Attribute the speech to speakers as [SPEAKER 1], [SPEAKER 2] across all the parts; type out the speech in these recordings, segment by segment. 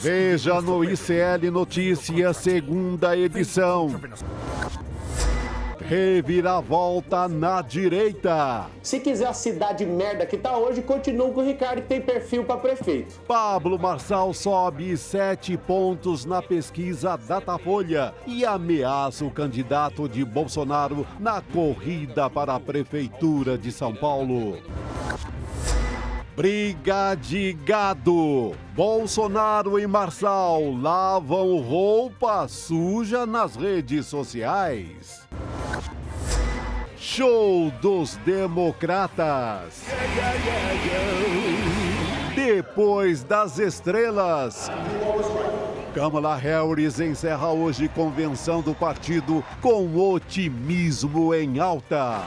[SPEAKER 1] Veja no ICL Notícias, segunda edição. Reviravolta na direita.
[SPEAKER 2] Se quiser a cidade merda que tá hoje, continua com o Ricardo, que tem perfil para prefeito.
[SPEAKER 1] Pablo Marçal sobe 7 pontos na pesquisa Datafolha e ameaça o candidato de Bolsonaro na corrida para a Prefeitura de São Paulo. Briga de gado. Bolsonaro e Marçal lavam roupa suja nas redes sociais. Show dos Democratas. Depois das estrelas. Kamala Harris encerra hoje convenção do partido com otimismo em alta.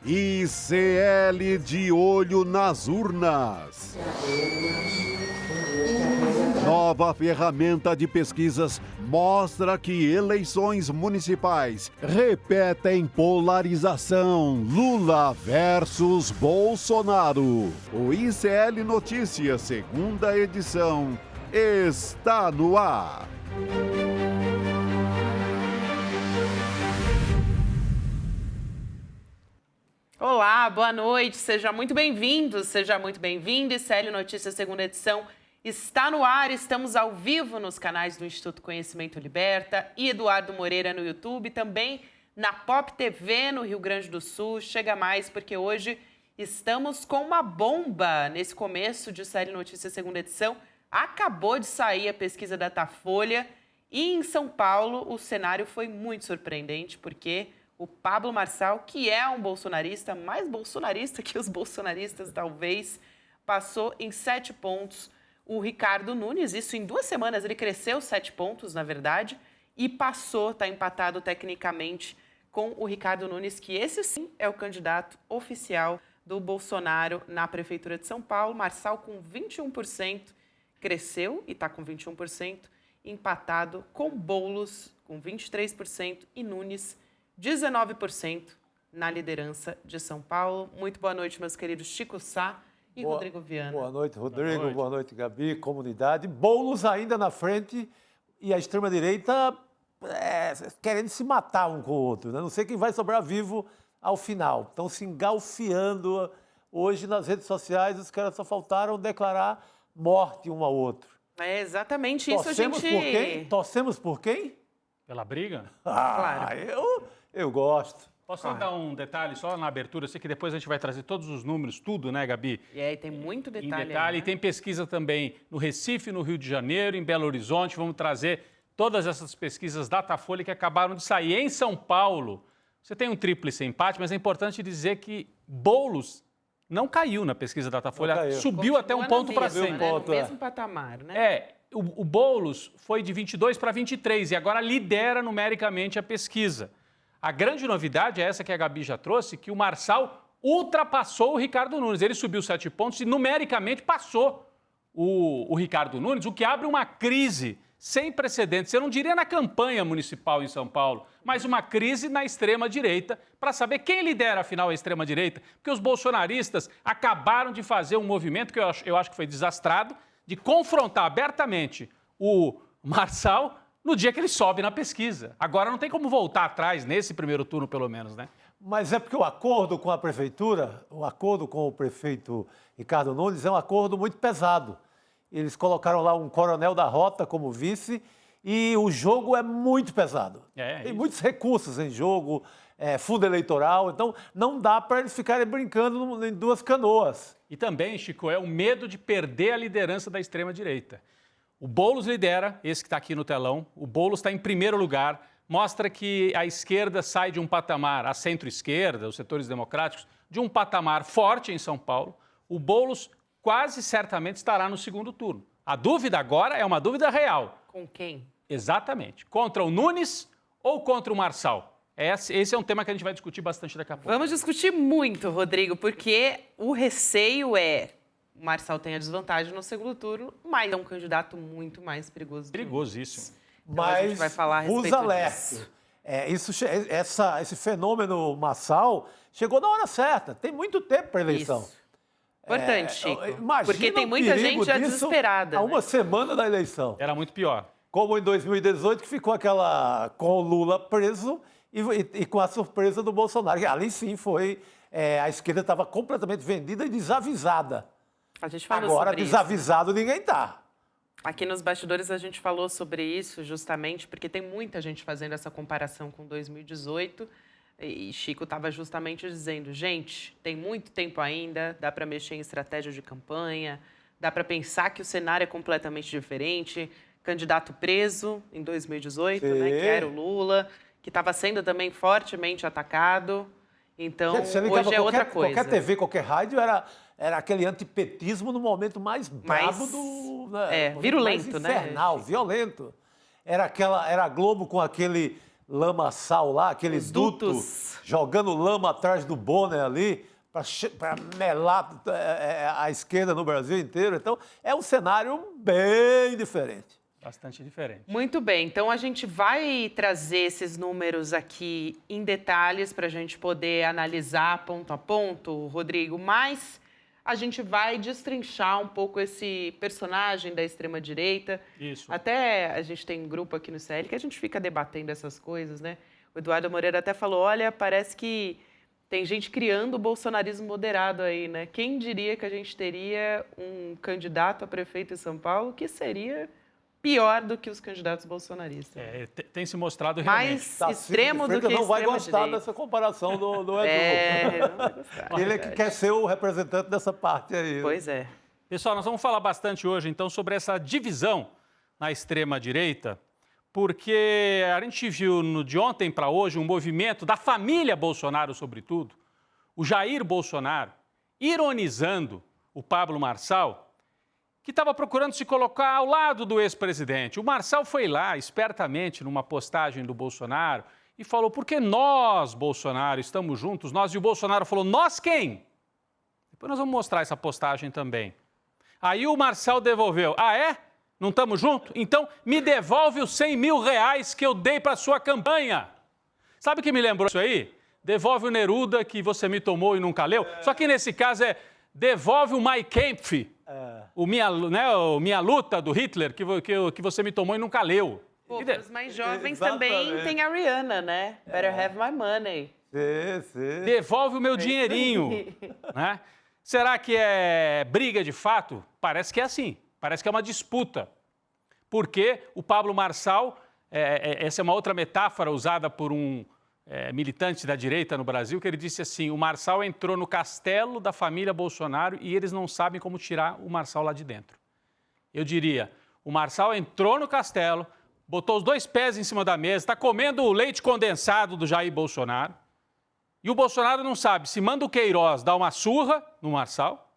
[SPEAKER 1] ICL de olho nas urnas. Nova ferramenta de pesquisas mostra que eleições municipais repetem polarização Lula versus Bolsonaro. O ICL Notícias, segunda edição, está no ar.
[SPEAKER 3] Olá, boa noite, seja muito bem-vindo, seja muito bem-vindo. ICL Notícias, segunda edição, está no ar. Estamos ao vivo nos canais do Instituto Conhecimento Liberta e Eduardo Moreira no YouTube, também na Pop TV no Rio Grande do Sul. Chega mais, porque hoje estamos com uma bomba nesse começo de ICL Notícias, segunda edição. Acabou de sair a pesquisa Datafolha e em São Paulo o cenário foi muito surpreendente, porque o Pablo Marçal, que é um bolsonarista, mais bolsonarista que os bolsonaristas talvez, passou em 7 pontos. O Ricardo Nunes, isso em 2 semanas, ele cresceu 7 pontos, na verdade, e passou, está empatado tecnicamente com o Ricardo Nunes, que esse sim é o candidato oficial do Bolsonaro na Prefeitura de São Paulo. Marçal com 21%, cresceu e está com 21%, empatado com Boulos com 23% e Nunes 19% na liderança de São Paulo. Muito boa noite, meus queridos Chico Sá e Rodrigo Viana.
[SPEAKER 4] Boa noite, Rodrigo. Boa noite, Gabi, comunidade. Boulos ainda na frente e a extrema-direita querendo se matar um com o outro, né? Não sei quem vai sobrar vivo ao final. Estão se engalfiando hoje nas redes sociais. Os caras só faltaram declarar morte um ao outro.
[SPEAKER 3] É exatamente isso.
[SPEAKER 4] Torcemos por quem? Torcemos por quem?
[SPEAKER 5] Pela briga?
[SPEAKER 4] Claro. Eu gosto.
[SPEAKER 5] Posso dar um detalhe só na abertura? Eu sei que depois a gente vai trazer todos os números, tudo, né, Gabi?
[SPEAKER 3] E aí tem muito detalhe.
[SPEAKER 5] Em detalhe.
[SPEAKER 3] Aí,
[SPEAKER 5] né? Tem pesquisa também no Recife, no Rio de Janeiro, em Belo Horizonte. Vamos trazer todas essas pesquisas Datafolha que acabaram de sair. Em São Paulo, você tem um tríplice empate, mas é importante dizer que Boulos não caiu na pesquisa Datafolha. Subiu
[SPEAKER 3] continua
[SPEAKER 5] até um ponto para
[SPEAKER 3] cima,
[SPEAKER 5] cima.
[SPEAKER 3] né? No mesmo patamar, né?
[SPEAKER 5] O Boulos foi de 22 para 23 e agora lidera numericamente a pesquisa. A grande novidade é essa que a Gabi já trouxe, que o Marçal ultrapassou o Ricardo Nunes. Ele subiu 7 pontos e numericamente passou o Ricardo Nunes, o que abre uma crise sem precedentes. Eu não diria na campanha municipal em São Paulo, mas uma crise na extrema-direita para saber quem lidera, afinal, a extrema-direita. Porque os bolsonaristas acabaram de fazer um movimento que eu acho que foi desastrado, de confrontar abertamente o Marçal no dia que ele sobe na pesquisa. Agora não tem como voltar atrás, nesse primeiro turno pelo menos, né?
[SPEAKER 4] Mas é porque o acordo com a prefeitura, o acordo com o prefeito Ricardo Nunes é um acordo muito pesado. Eles colocaram lá um coronel da rota como vice e o jogo é muito pesado. Tem muitos recursos em jogo, fundo eleitoral, então não dá para eles ficarem brincando em 2 canoas.
[SPEAKER 5] E também, Chico, é o medo de perder a liderança da extrema-direita. O Boulos lidera, esse que está aqui no telão. O Boulos está em primeiro lugar, mostra que a esquerda sai de um patamar, a centro-esquerda, os setores democráticos, de um patamar forte em São Paulo. O Boulos quase certamente estará no segundo turno. A dúvida agora é uma dúvida real.
[SPEAKER 3] Com quem?
[SPEAKER 5] Exatamente. Contra o Nunes ou contra o Marçal? Esse é um tema que a gente vai discutir bastante daqui a pouco.
[SPEAKER 3] Vamos discutir muito, Rodrigo, porque o receio é o Marçal tem a desvantagem no segundo turno, mas é um candidato muito mais perigoso.
[SPEAKER 5] Perigosíssimo.
[SPEAKER 3] Então a gente vai falar a respeito disso.
[SPEAKER 4] Esse fenômeno Marçal chegou na hora certa. Tem muito tempo para a eleição.
[SPEAKER 3] Importante, Chico.
[SPEAKER 4] Imagina
[SPEAKER 3] porque tem
[SPEAKER 4] o
[SPEAKER 3] muita
[SPEAKER 4] perigo
[SPEAKER 3] gente já
[SPEAKER 4] disso
[SPEAKER 3] desesperada.
[SPEAKER 4] Há uma semana da eleição.
[SPEAKER 5] Era muito pior.
[SPEAKER 4] Como em 2018, que ficou aquela com o Lula preso e com a surpresa do Bolsonaro. Que ali sim foi... a esquerda estava completamente vendida e desavisada.
[SPEAKER 3] A gente falou
[SPEAKER 4] Agora,
[SPEAKER 3] sobre
[SPEAKER 4] desavisado ninguém está.
[SPEAKER 3] Aqui nos bastidores a gente falou sobre isso justamente porque tem muita gente fazendo essa comparação com 2018 e Chico estava justamente dizendo, gente, tem muito tempo ainda, dá para mexer em estratégia de campanha, dá para pensar que o cenário é completamente diferente. Candidato preso em 2018, né, que era o Lula, que estava sendo também fortemente atacado. Então, hoje é outra coisa.
[SPEAKER 4] Qualquer TV, qualquer rádio era aquele antipetismo no momento mais brabo do... Né,
[SPEAKER 3] virulento,
[SPEAKER 4] mais infernal,
[SPEAKER 3] né?
[SPEAKER 4] Violento. Era a Globo com aquele lamaçal lá, aquele duto, jogando lama atrás do Bonner ali, para melar a esquerda no Brasil inteiro. Então, é um cenário bem diferente.
[SPEAKER 5] Bastante diferente.
[SPEAKER 3] Muito bem, então a gente vai trazer esses números aqui em detalhes para a gente poder analisar ponto a ponto, Rodrigo, mas a gente vai destrinchar um pouco esse personagem da extrema-direita.
[SPEAKER 5] Isso.
[SPEAKER 3] Até a gente tem um grupo aqui no CL que a gente fica debatendo essas coisas, né? O Eduardo Moreira até falou, olha, parece que tem gente criando o bolsonarismo moderado aí, né? Quem diria que a gente teria um candidato a prefeito em São Paulo que seria pior do que os candidatos bolsonaristas.
[SPEAKER 5] Tem se mostrado realmente.
[SPEAKER 3] Mais extremo do que
[SPEAKER 4] não vai gostar
[SPEAKER 3] extrema-direita.
[SPEAKER 4] dessa comparação do Edu.
[SPEAKER 3] Não vai gostar.
[SPEAKER 4] Ele é que quer ser o representante dessa parte aí.
[SPEAKER 3] Pois é.
[SPEAKER 5] Pessoal, nós vamos falar bastante hoje, então, sobre essa divisão na extrema-direita, porque a gente viu de ontem para hoje um movimento da família Bolsonaro, sobretudo, o Jair Bolsonaro, ironizando o Pablo Marçal, que estava procurando se colocar ao lado do ex-presidente. O Marçal foi lá, espertamente, numa postagem do Bolsonaro, e falou, porque nós, Bolsonaro, estamos juntos, nós, e o Bolsonaro falou, nós quem? Depois nós vamos mostrar essa postagem também. Aí o Marçal devolveu, não estamos juntos? Então me devolve os 100 mil reais que eu dei para a sua campanha. Sabe o que me lembrou isso aí? Devolve o Neruda que você me tomou e nunca leu. Só que nesse caso devolve o Mein Kampf. O Minha Luta, do Hitler, que você me tomou e nunca leu.
[SPEAKER 3] Pô, os mais jovens também tem a Rihanna, né? Better have my money.
[SPEAKER 4] Sim.
[SPEAKER 5] Devolve o meu dinheirinho. Né? Será que é briga de fato? Parece que é assim. Parece que é uma disputa. Porque o Pablo Marçal, essa é uma outra metáfora usada por um militante da direita no Brasil, que ele disse assim, o Marçal entrou no castelo da família Bolsonaro e eles não sabem como tirar o Marçal lá de dentro. Eu diria, o Marçal entrou no castelo, botou os 2 pés em cima da mesa, está comendo o leite condensado do Jair Bolsonaro, e o Bolsonaro não sabe se manda o Queiroz dar uma surra no Marçal,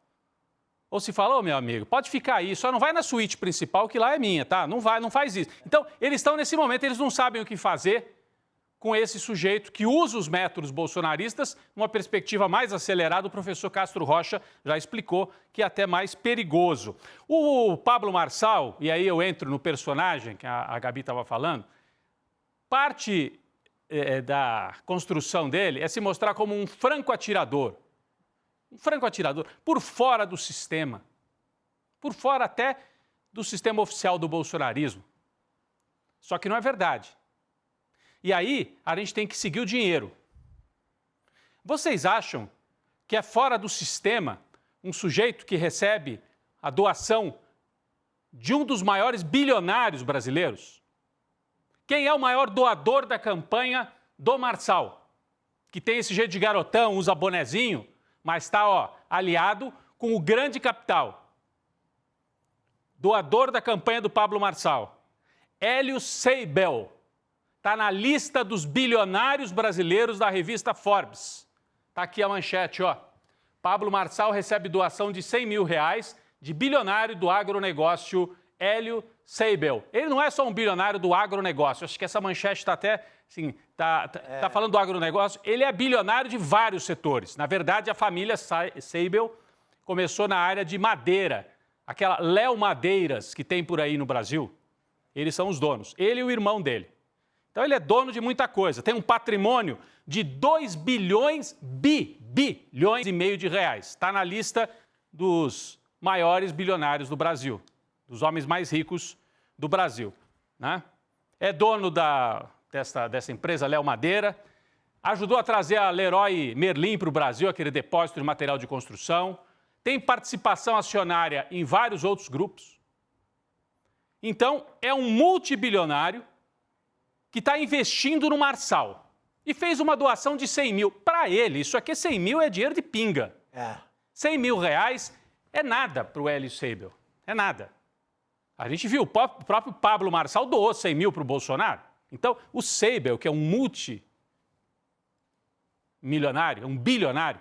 [SPEAKER 5] ou se fala, meu amigo, pode ficar aí, só não vai na suíte principal que lá é minha, tá? Não faz isso. Então, eles estão nesse momento, eles não sabem o que fazer com esse sujeito que usa os métodos bolsonaristas numa perspectiva mais acelerada. O professor Castro Rocha já explicou que é até mais perigoso. O Pablo Marçal, e aí eu entro no personagem que a Gabi estava falando, parte da construção dele é se mostrar como um franco atirador. Um franco atirador, por fora do sistema. Por fora até do sistema oficial do bolsonarismo. Só que não é verdade. E aí, a gente tem que seguir o dinheiro. Vocês acham que é fora do sistema um sujeito que recebe a doação de um dos maiores bilionários brasileiros? Quem é o maior doador da campanha do Marçal? Que tem esse jeito de garotão, usa bonezinho, mas está aliado com o grande capital. Doador da campanha do Pablo Marçal, Hélio Seibel. Está na lista dos bilionários brasileiros da revista Forbes. Está aqui a manchete, Pablo Marçal recebe doação de 100 mil reais de bilionário do agronegócio Hélio Seibel. Ele não é só um bilionário do agronegócio. Acho que essa manchete está até, assim, tá falando do agronegócio. Ele é bilionário de vários setores. Na verdade, a família Seibel começou na área de madeira. Aquela Léo Madeiras que tem por aí no Brasil. Eles são os donos. Ele e o irmão dele. Então, ele é dono de muita coisa. Tem um patrimônio de 2 bilhões e meio de reais. Está na lista dos maiores bilionários do Brasil, dos homens mais ricos do Brasil, né? É dono dessa empresa Léo Madeira, ajudou a trazer a Leroy Merlin para o Brasil, aquele depósito de material de construção, tem participação acionária em vários outros grupos. Então, é um multibilionário que está investindo no Marçal e fez uma doação de 100 mil. Para ele, isso aqui 100 mil é dinheiro de pinga. 100 mil reais é nada para o Hélio Seibel, é nada. A gente viu, o próprio Pablo Marçal doou 100 mil para o Bolsonaro. Então, o Seibel, que é um multimilionário, um bilionário,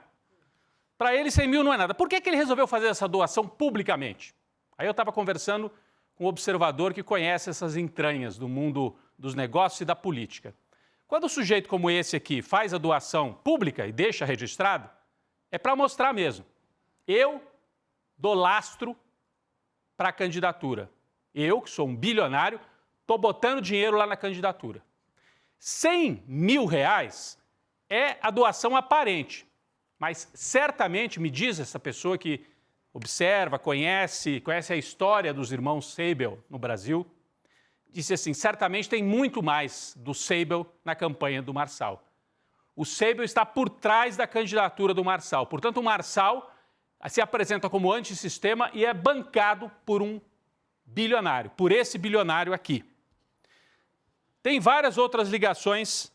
[SPEAKER 5] para ele 100 mil não é nada. Por que ele resolveu fazer essa doação publicamente? Aí eu estava conversando com um observador que conhece essas entranhas do mundo dos negócios e da política. Quando um sujeito como esse aqui faz a doação pública e deixa registrado, é para mostrar mesmo. Eu dou lastro para a candidatura. Eu, que sou um bilionário, estou botando dinheiro lá na candidatura. 100 mil reais é a doação aparente, mas certamente, me diz essa pessoa que observa, conhece a história dos irmãos Seibel no Brasil, disse assim, certamente tem muito mais do Seibel na campanha do Marçal. O Seibel está por trás da candidatura do Marçal. Portanto, o Marçal se apresenta como antissistema e é bancado por um bilionário, por esse bilionário aqui. Tem várias outras ligações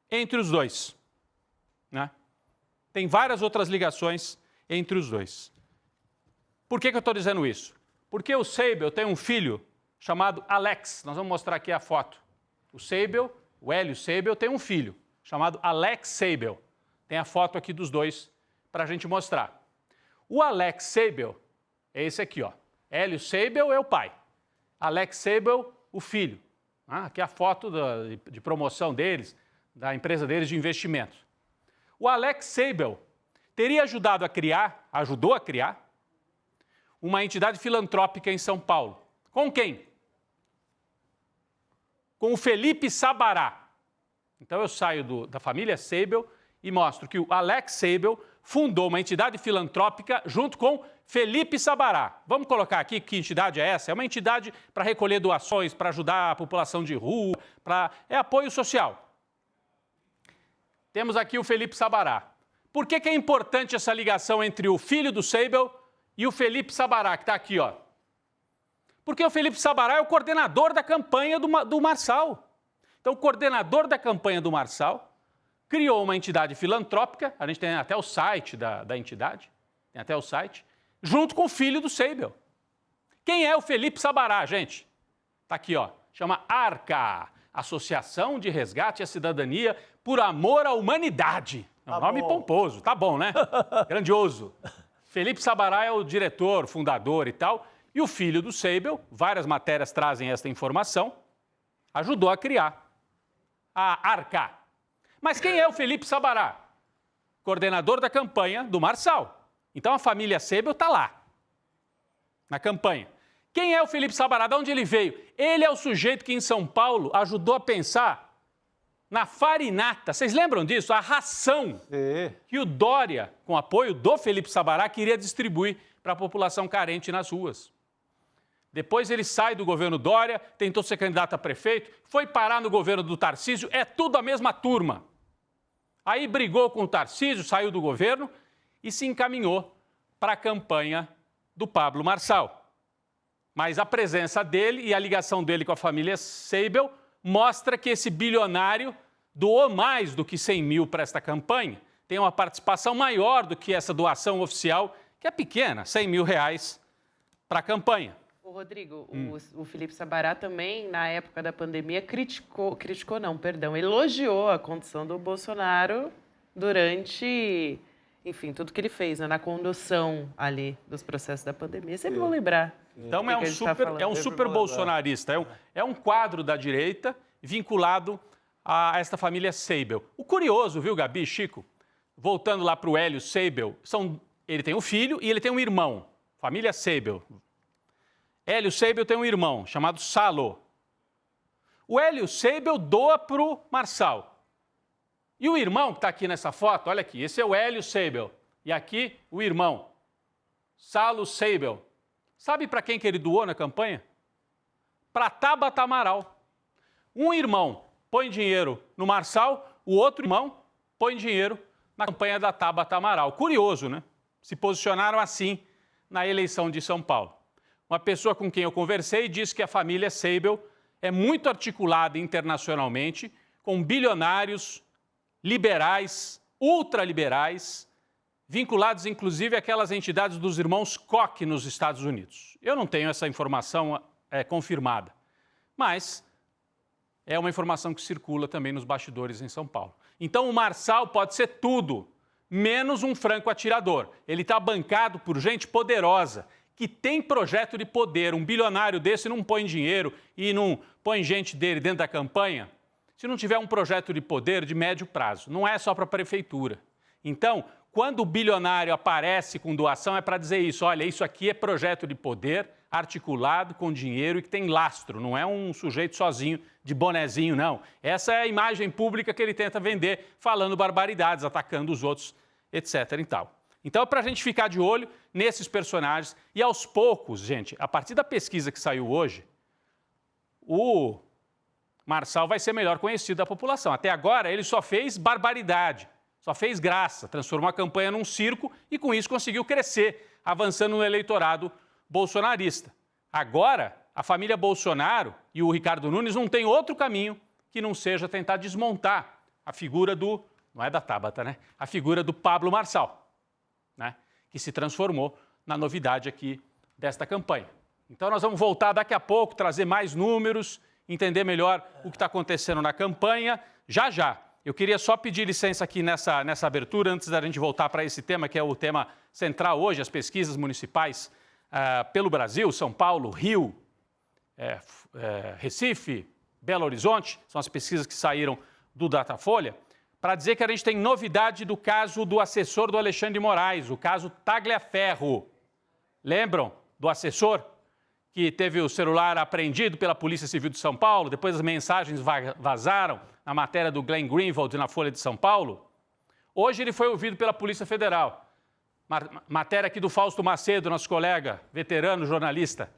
[SPEAKER 5] entre os dois, né? Tem várias outras ligações entre os dois. Por que eu estou dizendo isso? Porque o Seibel tem um filho chamado Alex. Nós vamos mostrar aqui a foto. O Seibel, o Hélio Seibel, tem um filho chamado Alex Seibel. Tem a foto aqui dos dois para a gente mostrar. O Alex Seibel é esse aqui, ó. Hélio Seibel é o pai. Alex Seibel, o filho. Aqui é a foto de promoção deles, da empresa deles de investimento. O Alex Seibel teria ajudou a criar, uma entidade filantrópica em São Paulo. Com quem? Com o Felipe Sabará. Então eu saio da família Seibel e mostro que o Alex Seibel fundou uma entidade filantrópica junto com Felipe Sabará. Vamos colocar aqui que entidade é essa? É uma entidade para recolher doações, para ajudar a população de rua, é apoio social. Temos aqui o Felipe Sabará. Por que é importante essa ligação entre o filho do Seibel e o Felipe Sabará, que está aqui, ó? Porque o Felipe Sabará é o coordenador da campanha do Marçal. Então, o coordenador da campanha do Marçal criou uma entidade filantrópica, a gente tem até o site da entidade, tem até o site, junto com o filho do Seibel. Quem é o Felipe Sabará, gente? Está aqui, ó, chama ARCA, Associação de Resgate à Cidadania por Amor à Humanidade. É um nome pomposo, tá bom, né? Grandioso. Felipe Sabará é o diretor, fundador e tal, e o filho do Seibel, várias matérias trazem esta informação, ajudou a criar a ARCA. Mas quem é o Felipe Sabará? Coordenador da campanha do Marçal. Então a família Seibel está lá, na campanha. Quem é o Felipe Sabará? De onde ele veio? Ele é o sujeito que em São Paulo ajudou a pensar na farinata. Vocês lembram disso? A ração que o Dória, com apoio do Felipe Sabará, queria distribuir para a população carente nas ruas. Depois ele sai do governo Dória, tentou ser candidato a prefeito, foi parar no governo do Tarcísio, é tudo a mesma turma. Aí brigou com o Tarcísio, saiu do governo e se encaminhou para a campanha do Pablo Marçal. Mas a presença dele e a ligação dele com a família Seibel mostra que esse bilionário doou mais do que 100 mil para esta campanha, tem uma participação maior do que essa doação oficial, que é pequena, 100 mil reais para a campanha.
[SPEAKER 3] Rodrigo, o Felipe Sabará também, na época da pandemia, elogiou a condução do Bolsonaro durante, enfim, tudo que ele fez, né, na condução ali dos processos da pandemia. Sempre vão lembrar.
[SPEAKER 5] Então é um super bolsonarista, é um quadro da direita vinculado a esta família Seibel. O curioso, viu, Gabi, Chico, voltando lá para o Hélio Seibel, ele tem um filho e ele tem um irmão, família Seibel. Hélio Seibel tem um irmão chamado Salo. O Hélio Seibel doa para o Marçal. E o irmão que está aqui nessa foto, olha aqui, esse é o Hélio Seibel. E aqui o irmão, Saulo Seibel. Sabe para quem que ele doou na campanha? Para Tabata Amaral. Um irmão põe dinheiro no Marçal, o outro irmão põe dinheiro na campanha da Tabata Amaral. Curioso, né? Se posicionaram assim na eleição de São Paulo. Uma pessoa com quem eu conversei disse que a família Seibel é muito articulada internacionalmente, com bilionários, liberais, ultraliberais, vinculados inclusive àquelas entidades dos irmãos Koch nos Estados Unidos. Eu não tenho essa informação confirmada, mas é uma informação que circula também nos bastidores em São Paulo. Então o Marçal pode ser tudo, menos um franco atirador. Ele está bancado por gente poderosa, que tem projeto de poder. Um bilionário desse não põe dinheiro e não põe gente dele dentro da campanha se não tiver um projeto de poder de médio prazo. Não é só para a prefeitura. Então, quando o bilionário aparece com doação, é para dizer isso. Olha, isso aqui é projeto de poder articulado com dinheiro e que tem lastro. Não é um sujeito sozinho, de bonezinho, não. Essa é a imagem pública que ele tenta vender, falando barbaridades, atacando os outros, etc. e tal. Então, é para a gente ficar de olho nesses personagens e, aos poucos, gente, a partir da pesquisa que saiu hoje, o Marçal vai ser melhor conhecido da população. Até agora, ele só fez barbaridade, só fez graça, transformou a campanha num circo e, com isso, conseguiu crescer, avançando no eleitorado bolsonarista. Agora, a família Bolsonaro e o Ricardo Nunes não tem outro caminho que não seja tentar desmontar a figura do, não é da Tabata, né? A figura do Pablo Marçal, né? Que se transformou na novidade aqui desta campanha. Então nós vamos voltar daqui a pouco, trazer mais números, entender melhor o que está acontecendo na campanha, já já. Eu queria só pedir licença aqui nessa abertura, antes da gente voltar para esse tema, que é o tema central hoje, as pesquisas municipais pelo Brasil, São Paulo, Rio, Recife, Belo Horizonte, são as pesquisas que saíram do Datafolha, para dizer que a gente tem novidade do caso do assessor do Alexandre de Moraes, o caso Tagliaferro. Lembram do assessor que teve o celular apreendido pela Polícia Civil de São Paulo, depois as mensagens vazaram na matéria do Glenn Greenwald na Folha de São Paulo? Hoje ele foi ouvido pela Polícia Federal. Matéria aqui do Fausto Macedo, nosso colega, veterano jornalista.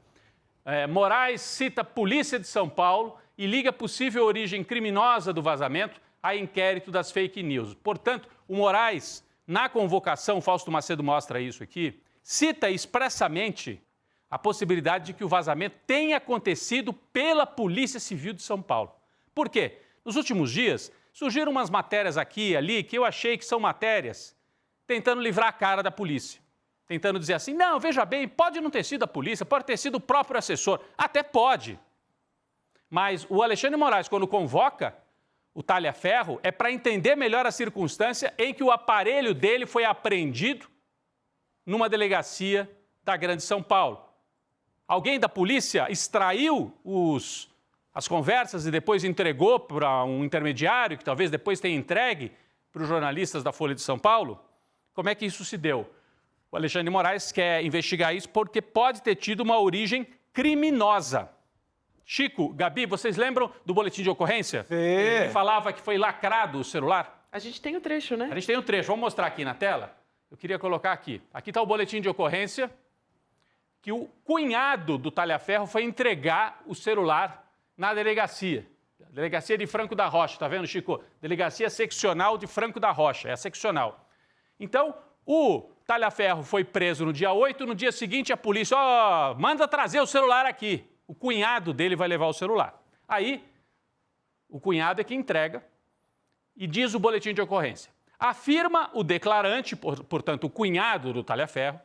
[SPEAKER 5] Moraes cita a Polícia de São Paulo e liga a possível origem criminosa do vazamento a inquérito das fake news. Portanto, o Moraes, na convocação, Fausto Macedo mostra isso aqui, cita expressamente a possibilidade de que o vazamento tenha acontecido pela Polícia Civil de São Paulo. Por quê? Nos últimos dias, surgiram umas matérias aqui e ali que eu achei que são matérias tentando livrar a cara da polícia. Tentando dizer assim, não, veja bem, pode não ter sido a polícia, pode ter sido o próprio assessor. Até pode. Mas o Alexandre de Moraes, quando convoca o Tagliaferro, é para entender melhor a circunstância em que o aparelho dele foi apreendido numa delegacia da Grande São Paulo. Alguém da polícia extraiu as conversas e depois entregou para um intermediário, que talvez depois tenha entregue para os jornalistas da Folha de São Paulo? Como é que isso se deu? O Alexandre de Moraes quer investigar isso porque pode ter tido uma origem criminosa. Chico, Gabi, vocês lembram do boletim de ocorrência?
[SPEAKER 4] Sim.
[SPEAKER 5] Que falava que foi lacrado o celular?
[SPEAKER 3] A gente tem o trecho, né?
[SPEAKER 5] A gente tem um trecho, vamos mostrar aqui na tela? Eu queria colocar aqui. Aqui está o boletim de ocorrência, que o cunhado do Tagliaferro foi entregar o celular na delegacia. Delegacia de Franco da Rocha, tá vendo, Chico? Delegacia seccional de Franco da Rocha, é a seccional. Então, o Tagliaferro foi preso no dia 8, no dia seguinte a polícia, manda trazer o celular aqui. O cunhado dele vai levar o celular. Aí, o cunhado é que entrega e diz o boletim de ocorrência. Afirma o declarante, portanto, o cunhado do Tagliaferro,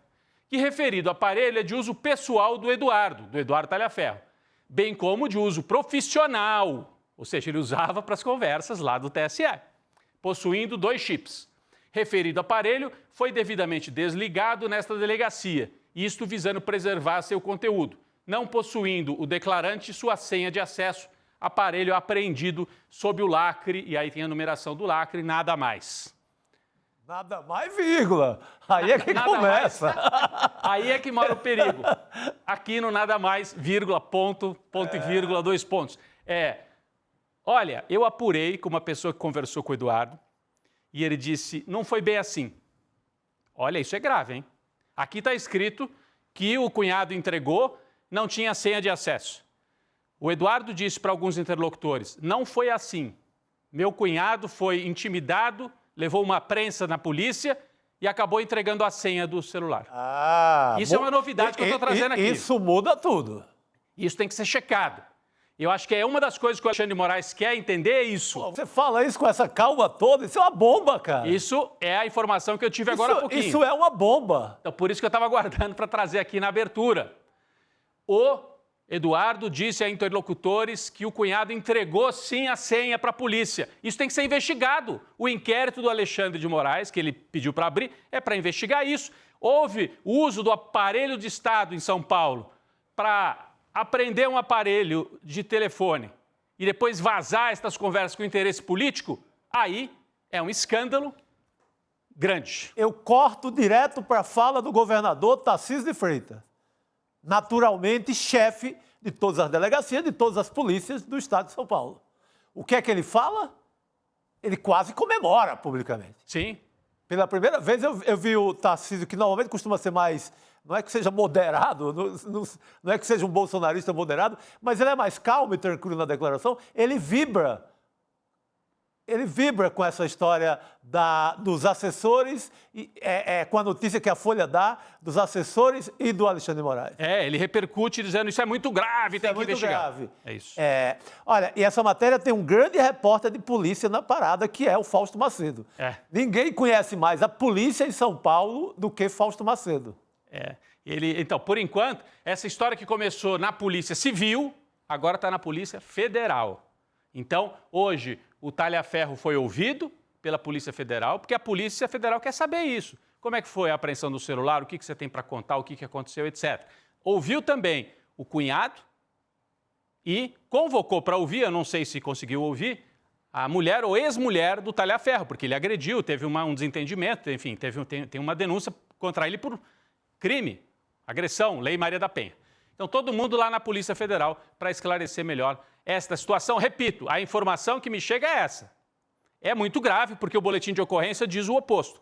[SPEAKER 5] que referido aparelho é de uso pessoal do Eduardo Tagliaferro, bem como de uso profissional, ou seja, ele usava para as conversas lá do TSE, possuindo 2 chips. Referido aparelho foi devidamente desligado nesta delegacia, isto visando preservar seu conteúdo, não possuindo o declarante sua senha de acesso, aparelho apreendido sob o lacre, e aí tem a numeração do lacre, nada mais.
[SPEAKER 4] Nada mais, vírgula. Aí é que começa.
[SPEAKER 5] Aí é que mora o perigo. Aqui no nada mais, vírgula, ponto e vírgula, 2 pontos. Olha, eu apurei com uma pessoa que conversou com o Eduardo e ele disse, não foi bem assim. Olha, isso é grave, hein? Aqui está escrito que o cunhado entregou, não tinha senha de acesso. O Eduardo disse para alguns interlocutores, não foi assim. Meu cunhado foi intimidado, levou uma prensa na polícia e acabou entregando a senha do celular. Isso é uma novidade que eu estou trazendo aqui.
[SPEAKER 4] Isso muda tudo.
[SPEAKER 5] Isso tem que ser checado. Eu acho que é uma das coisas que o Alexandre de Moraes quer entender é isso.
[SPEAKER 4] Você fala isso com essa calma toda, isso é uma bomba, cara.
[SPEAKER 5] Isso é a informação que eu tive agora há pouquinho.
[SPEAKER 4] Isso é uma bomba.
[SPEAKER 5] Então, por isso que eu estava aguardando para trazer aqui na abertura. O Eduardo disse a interlocutores que o cunhado entregou sim a senha para a polícia. Isso tem que ser investigado. O inquérito do Alexandre de Moraes, que ele pediu para abrir, é para investigar isso. Houve o uso do aparelho de Estado em São Paulo para apreender um aparelho de telefone e depois vazar estas conversas com interesse político, aí é um escândalo grande.
[SPEAKER 4] Eu corto direto para a fala do governador Tarcísio de Freitas, naturalmente chefe de todas as delegacias, de todas as polícias do estado de São Paulo. O que é que ele fala? Ele quase comemora publicamente.
[SPEAKER 5] Sim.
[SPEAKER 4] Pela primeira vez eu vi o Tarcísio, que normalmente costuma ser mais... Não é que seja moderado, não é que seja um bolsonarista moderado, mas ele é mais calmo e tranquilo na declaração. Ele vibra com essa história dos assessores, com a notícia que a Folha dá, dos assessores e do Alexandre de Moraes.
[SPEAKER 5] Ele repercute dizendo isso é muito grave, tem que investigar.
[SPEAKER 4] Grave.
[SPEAKER 5] É isso.
[SPEAKER 4] Olha, e essa matéria tem um grande repórter de polícia na parada, que é o Fausto Macedo. Ninguém conhece mais a polícia em São Paulo do que Fausto Macedo.
[SPEAKER 5] Então, por enquanto, essa história que começou na Polícia Civil, agora está na Polícia Federal. Então, hoje, o talha-ferro foi ouvido pela Polícia Federal, porque a Polícia Federal quer saber isso. Como é que foi a apreensão do celular, o que você tem para contar, o que aconteceu, etc. Ouviu também o cunhado e convocou para ouvir, eu não sei se conseguiu ouvir, a mulher ou ex-mulher do talha-ferro, porque ele agrediu, teve um desentendimento, enfim, tem uma denúncia contra ele por crime, agressão, Lei Maria da Penha. Então, todo mundo lá na Polícia Federal para esclarecer melhor esta situação. Repito, a informação que me chega é essa. É muito grave, porque o boletim de ocorrência diz o oposto.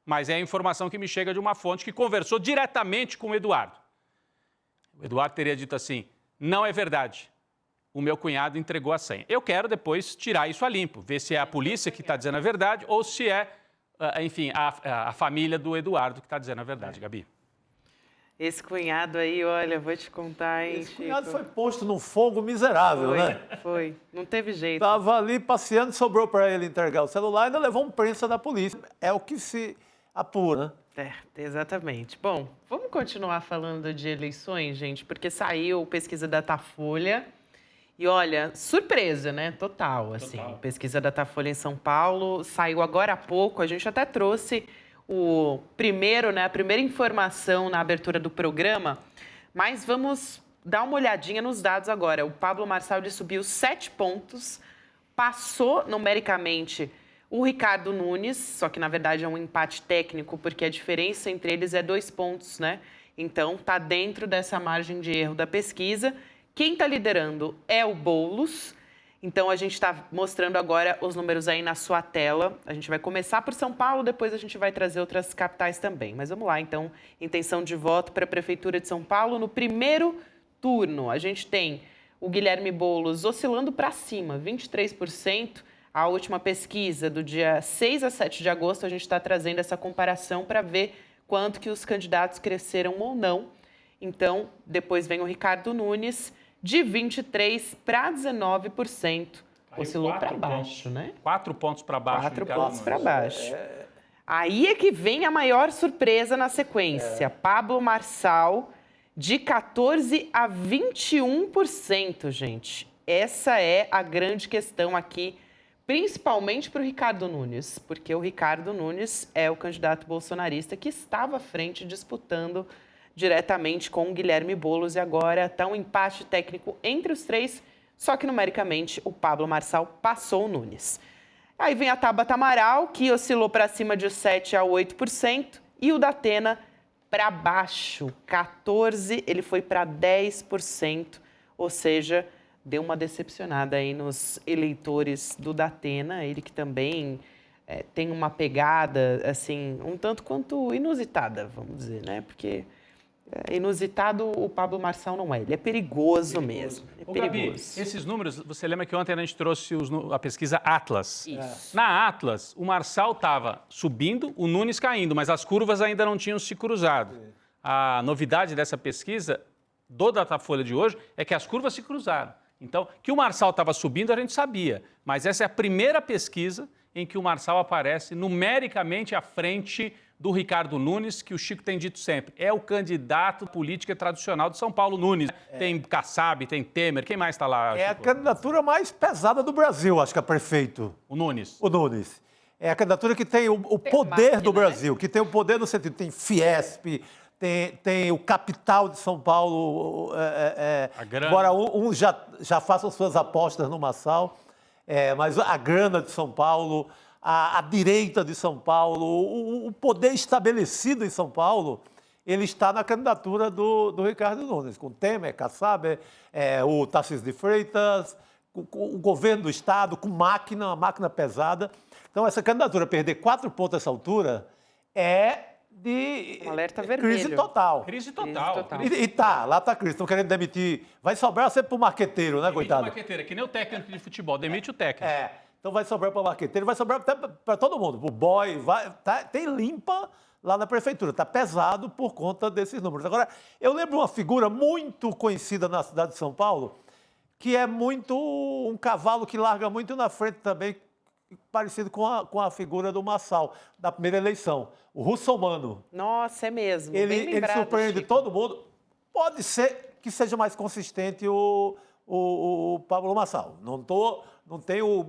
[SPEAKER 5] Mas é a informação que me chega de uma fonte que conversou diretamente com o Eduardo. O Eduardo teria dito assim, não é verdade, o meu cunhado entregou a senha. Eu quero depois tirar isso a limpo, ver se é a polícia que está dizendo a verdade ou se é, enfim, a família do Eduardo que está dizendo a verdade, Gabi.
[SPEAKER 3] Esse cunhado aí, olha, vou te contar, hein,
[SPEAKER 4] Esse cunhado foi posto num fogo miserável, né?
[SPEAKER 3] Foi, não teve jeito.
[SPEAKER 4] Estava ali passeando, sobrou para ele entregar o celular e ainda levou um prensa da polícia. É o que se apura, né?
[SPEAKER 3] Exatamente. Bom, vamos continuar falando de eleições, gente, porque saiu pesquisa Datafolha e, olha, surpresa, né? Total, assim. Total. Pesquisa Datafolha em São Paulo, saiu agora há pouco, a gente até trouxe o primeiro, né, a primeira informação na abertura do programa, mas vamos dar uma olhadinha nos dados agora. O Pablo Marçal subiu 7 pontos, passou numericamente o Ricardo Nunes, só que na verdade é um empate técnico, porque a diferença entre eles é 2 pontos, né? Então está dentro dessa margem de erro da pesquisa. Quem está liderando é o Boulos. Então, a gente está mostrando agora os números aí na sua tela. A gente vai começar por São Paulo, depois a gente vai trazer outras capitais também. Mas vamos lá, então, intenção de voto para a Prefeitura de São Paulo. No primeiro turno, a gente tem o Guilherme Boulos oscilando para cima, 23%. A última pesquisa do dia 6 a 7 de agosto, a gente está trazendo essa comparação para ver quanto que os candidatos cresceram ou não. Então, depois vem o Ricardo Nunes, de 23% para 19%. Oscilou para baixo, né?
[SPEAKER 5] 4 pontos para baixo.
[SPEAKER 3] 4 pontos para baixo. Aí é que vem a maior surpresa na sequência. Pablo Marçal, de 14% a 21%, gente. Essa é a grande questão aqui, principalmente para o Ricardo Nunes, porque o Ricardo Nunes é o candidato bolsonarista que estava à frente disputando diretamente com o Guilherme Boulos e agora está um empate técnico entre os três, só que numericamente o Pablo Marçal passou o Nunes. Aí vem a Tabata Amaral, que oscilou para cima de 7% a 8%, e o Datena para baixo, 14%, ele foi para 10%, ou seja, deu uma decepcionada aí nos eleitores do Datena, ele que também tem uma pegada, assim, um tanto quanto inusitada, vamos dizer, né? Porque inusitado o Pablo Marçal não é, ele é perigoso mesmo. É perigoso.
[SPEAKER 5] Gabi, esses números, você lembra que ontem a gente trouxe a pesquisa Atlas?
[SPEAKER 3] Isso.
[SPEAKER 5] Na Atlas, o Marçal estava subindo, o Nunes caindo, mas as curvas ainda não tinham se cruzado. A novidade dessa pesquisa, do Datafolha de hoje, é que as curvas se cruzaram. Então, que o Marçal estava subindo, a gente sabia, mas essa é a primeira pesquisa em que o Marçal aparece numericamente à frente do Ricardo Nunes, que o Chico tem dito sempre, é o candidato político tradicional de São Paulo, Nunes. Tem Kassab, tem Temer, quem mais está lá, Chico?
[SPEAKER 4] É a candidatura mais pesada do Brasil, acho que é prefeito.
[SPEAKER 5] O Nunes.
[SPEAKER 4] O Nunes. É a candidatura que tem o poder
[SPEAKER 3] máquina,
[SPEAKER 4] do Brasil, que tem o poder no sentido, tem Fiesp, tem o capital de São Paulo,
[SPEAKER 5] A grana.
[SPEAKER 4] embora um já façam suas apostas no Marçal, mas a grana de São Paulo, a direita de São Paulo, o poder estabelecido em São Paulo, ele está na candidatura do Ricardo Nunes, com Temer, Kassab, o Tarcísio de Freitas, com o governo do Estado, com uma máquina pesada. Então, essa candidatura perder 4 pontos a essa altura é de
[SPEAKER 3] Um alerta vermelho.
[SPEAKER 4] crise total.
[SPEAKER 5] Crise total.
[SPEAKER 3] Crise total.
[SPEAKER 4] Lá tá a crise. Estão querendo demitir. Vai sobrar sempre pro marqueteiro, né,
[SPEAKER 5] Demite o
[SPEAKER 4] coitado?
[SPEAKER 5] marqueteiro, que nem o técnico de futebol, demite o técnico.
[SPEAKER 4] Então vai sobrar para o marqueteiro, vai sobrar até para todo mundo. O boy, tem limpa lá na prefeitura. Está pesado por conta desses números. Agora, eu lembro uma figura muito conhecida na cidade de São Paulo, que é muito um cavalo que larga muito na frente também, parecido com a figura do Marçal, da primeira eleição. O Russomano.
[SPEAKER 3] Nossa, é mesmo. Bem
[SPEAKER 4] Ele
[SPEAKER 3] lembrado,
[SPEAKER 4] surpreende
[SPEAKER 3] Chico.
[SPEAKER 4] todo mundo. Pode ser que seja mais consistente o Pablo Marçal. Não tenho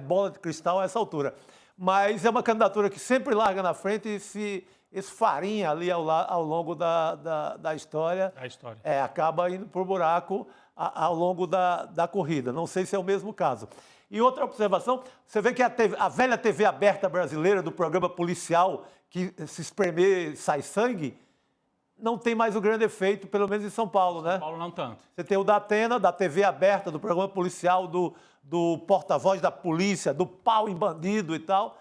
[SPEAKER 4] bola de cristal a essa altura. Mas é uma candidatura que sempre larga na frente e se esfarinha ali ao longo da história.
[SPEAKER 5] A história.
[SPEAKER 4] Acaba indo por buraco ao longo da corrida. Não sei se é o mesmo caso. E outra observação, você vê que a velha TV aberta brasileira do programa policial, que se espremer sai sangue, não tem mais o grande efeito, pelo menos em São Paulo, né?
[SPEAKER 5] São Paulo não tanto.
[SPEAKER 4] Você tem o da Atena, da TV aberta, do programa policial, do porta-voz da polícia, do pau em bandido e tal.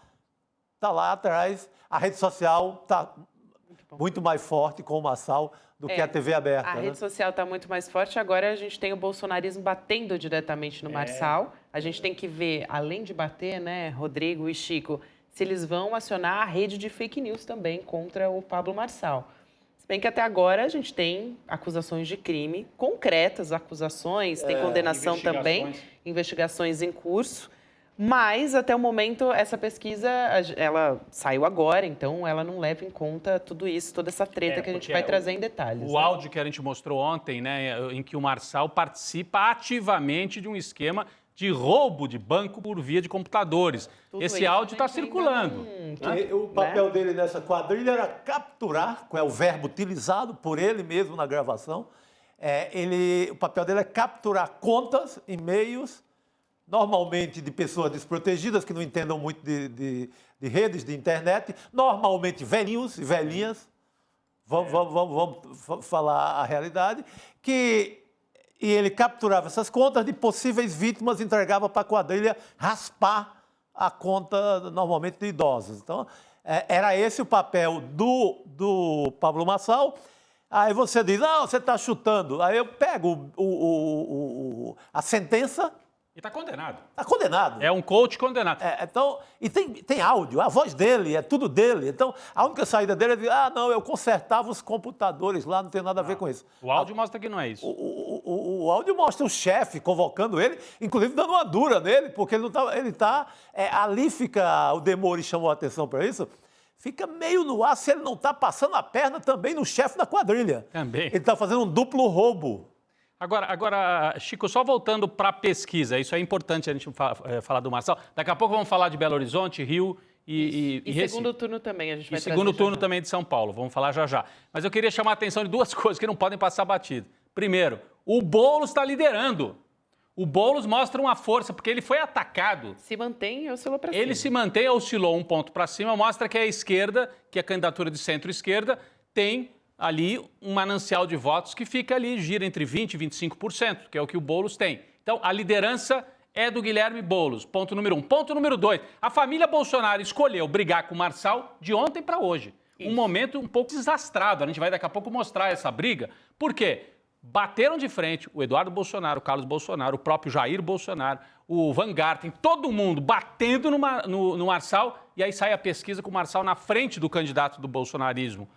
[SPEAKER 4] Está lá atrás. A rede social está muito mais forte com o Marçal do que a TV aberta.
[SPEAKER 3] A
[SPEAKER 4] né?
[SPEAKER 3] rede social está muito mais forte. Agora a gente tem o bolsonarismo batendo diretamente no Marçal. A gente tem que ver, além de bater, né, Rodrigo e Chico, se eles vão acionar a rede de fake news também contra o Pablo Marçal. Se bem que até agora a gente tem acusações de crime, concretas acusações, tem condenação também, investigações em curso. Mas, até o momento, essa pesquisa, ela saiu agora, então ela não leva em conta tudo isso, toda essa treta que a gente vai trazer em detalhes.
[SPEAKER 5] O áudio que a gente mostrou ontem, né, em que o Marçal participa ativamente de um esquema de roubo de banco por via de computadores.
[SPEAKER 3] Tudo
[SPEAKER 5] Esse
[SPEAKER 3] isso
[SPEAKER 5] áudio está
[SPEAKER 3] a gente ainda
[SPEAKER 5] circulando.
[SPEAKER 4] O papel dele nessa quadrilha era capturar, que é o verbo utilizado por ele mesmo na gravação. O papel dele é capturar contas, e-mails, normalmente de pessoas desprotegidas, que não entendam muito de redes, de internet, normalmente velhinhos e velhinhas, vamos falar a realidade, e ele capturava essas contas de possíveis vítimas, entregava para a quadrilha raspar a conta, normalmente de idosos. Então, era esse o papel do Pablo Marçal. Aí você diz, não, você está chutando. Aí eu pego a sentença.
[SPEAKER 5] E está condenado.
[SPEAKER 4] Está condenado.
[SPEAKER 5] É um coach condenado.
[SPEAKER 4] Então, e tem áudio, a voz dele, é tudo dele. Então, a única saída dele é dizer, não, eu consertava os computadores lá, não tem nada a ver com isso.
[SPEAKER 5] O áudio mostra que não é isso.
[SPEAKER 4] O áudio mostra o chefe convocando ele, inclusive dando uma dura nele, porque ele está ali fica, o Demore chamou a atenção para isso, fica meio no ar se ele não está passando a perna também no chefe da quadrilha.
[SPEAKER 5] Também.
[SPEAKER 4] Ele está fazendo um duplo roubo.
[SPEAKER 5] Agora, Chico, só voltando para a pesquisa, isso é importante a gente falar do Marçal. Daqui a pouco vamos falar de Belo Horizonte, Rio e Recife.
[SPEAKER 3] segundo turno também, a gente vai
[SPEAKER 5] E
[SPEAKER 3] trazer
[SPEAKER 5] segundo turno
[SPEAKER 3] já.
[SPEAKER 5] também de São Paulo, vamos falar já já. Mas eu queria chamar a atenção de duas coisas que não podem passar batido. Primeiro, o Boulos está liderando. O Boulos mostra uma força, porque ele foi atacado.
[SPEAKER 3] Se mantém e oscilou para cima.
[SPEAKER 5] Ele se mantém, oscilou um ponto para cima, mostra que a esquerda, que a candidatura de centro-esquerda, tem ali um manancial de votos que fica ali, gira entre 20% e 25%, que é o que o Boulos tem. Então, a liderança é do Guilherme Boulos, ponto número 1. Ponto número 2, a família Bolsonaro escolheu brigar com o Marçal de ontem para hoje. Um momento um pouco desastrado, a gente vai daqui a pouco mostrar essa briga. Por quê? Bateram de frente o Eduardo Bolsonaro, o Carlos Bolsonaro, o próprio Jair Bolsonaro, o Van Garten, todo mundo batendo no Marçal, e aí sai a pesquisa com o Marçal na frente do candidato do bolsonarismo.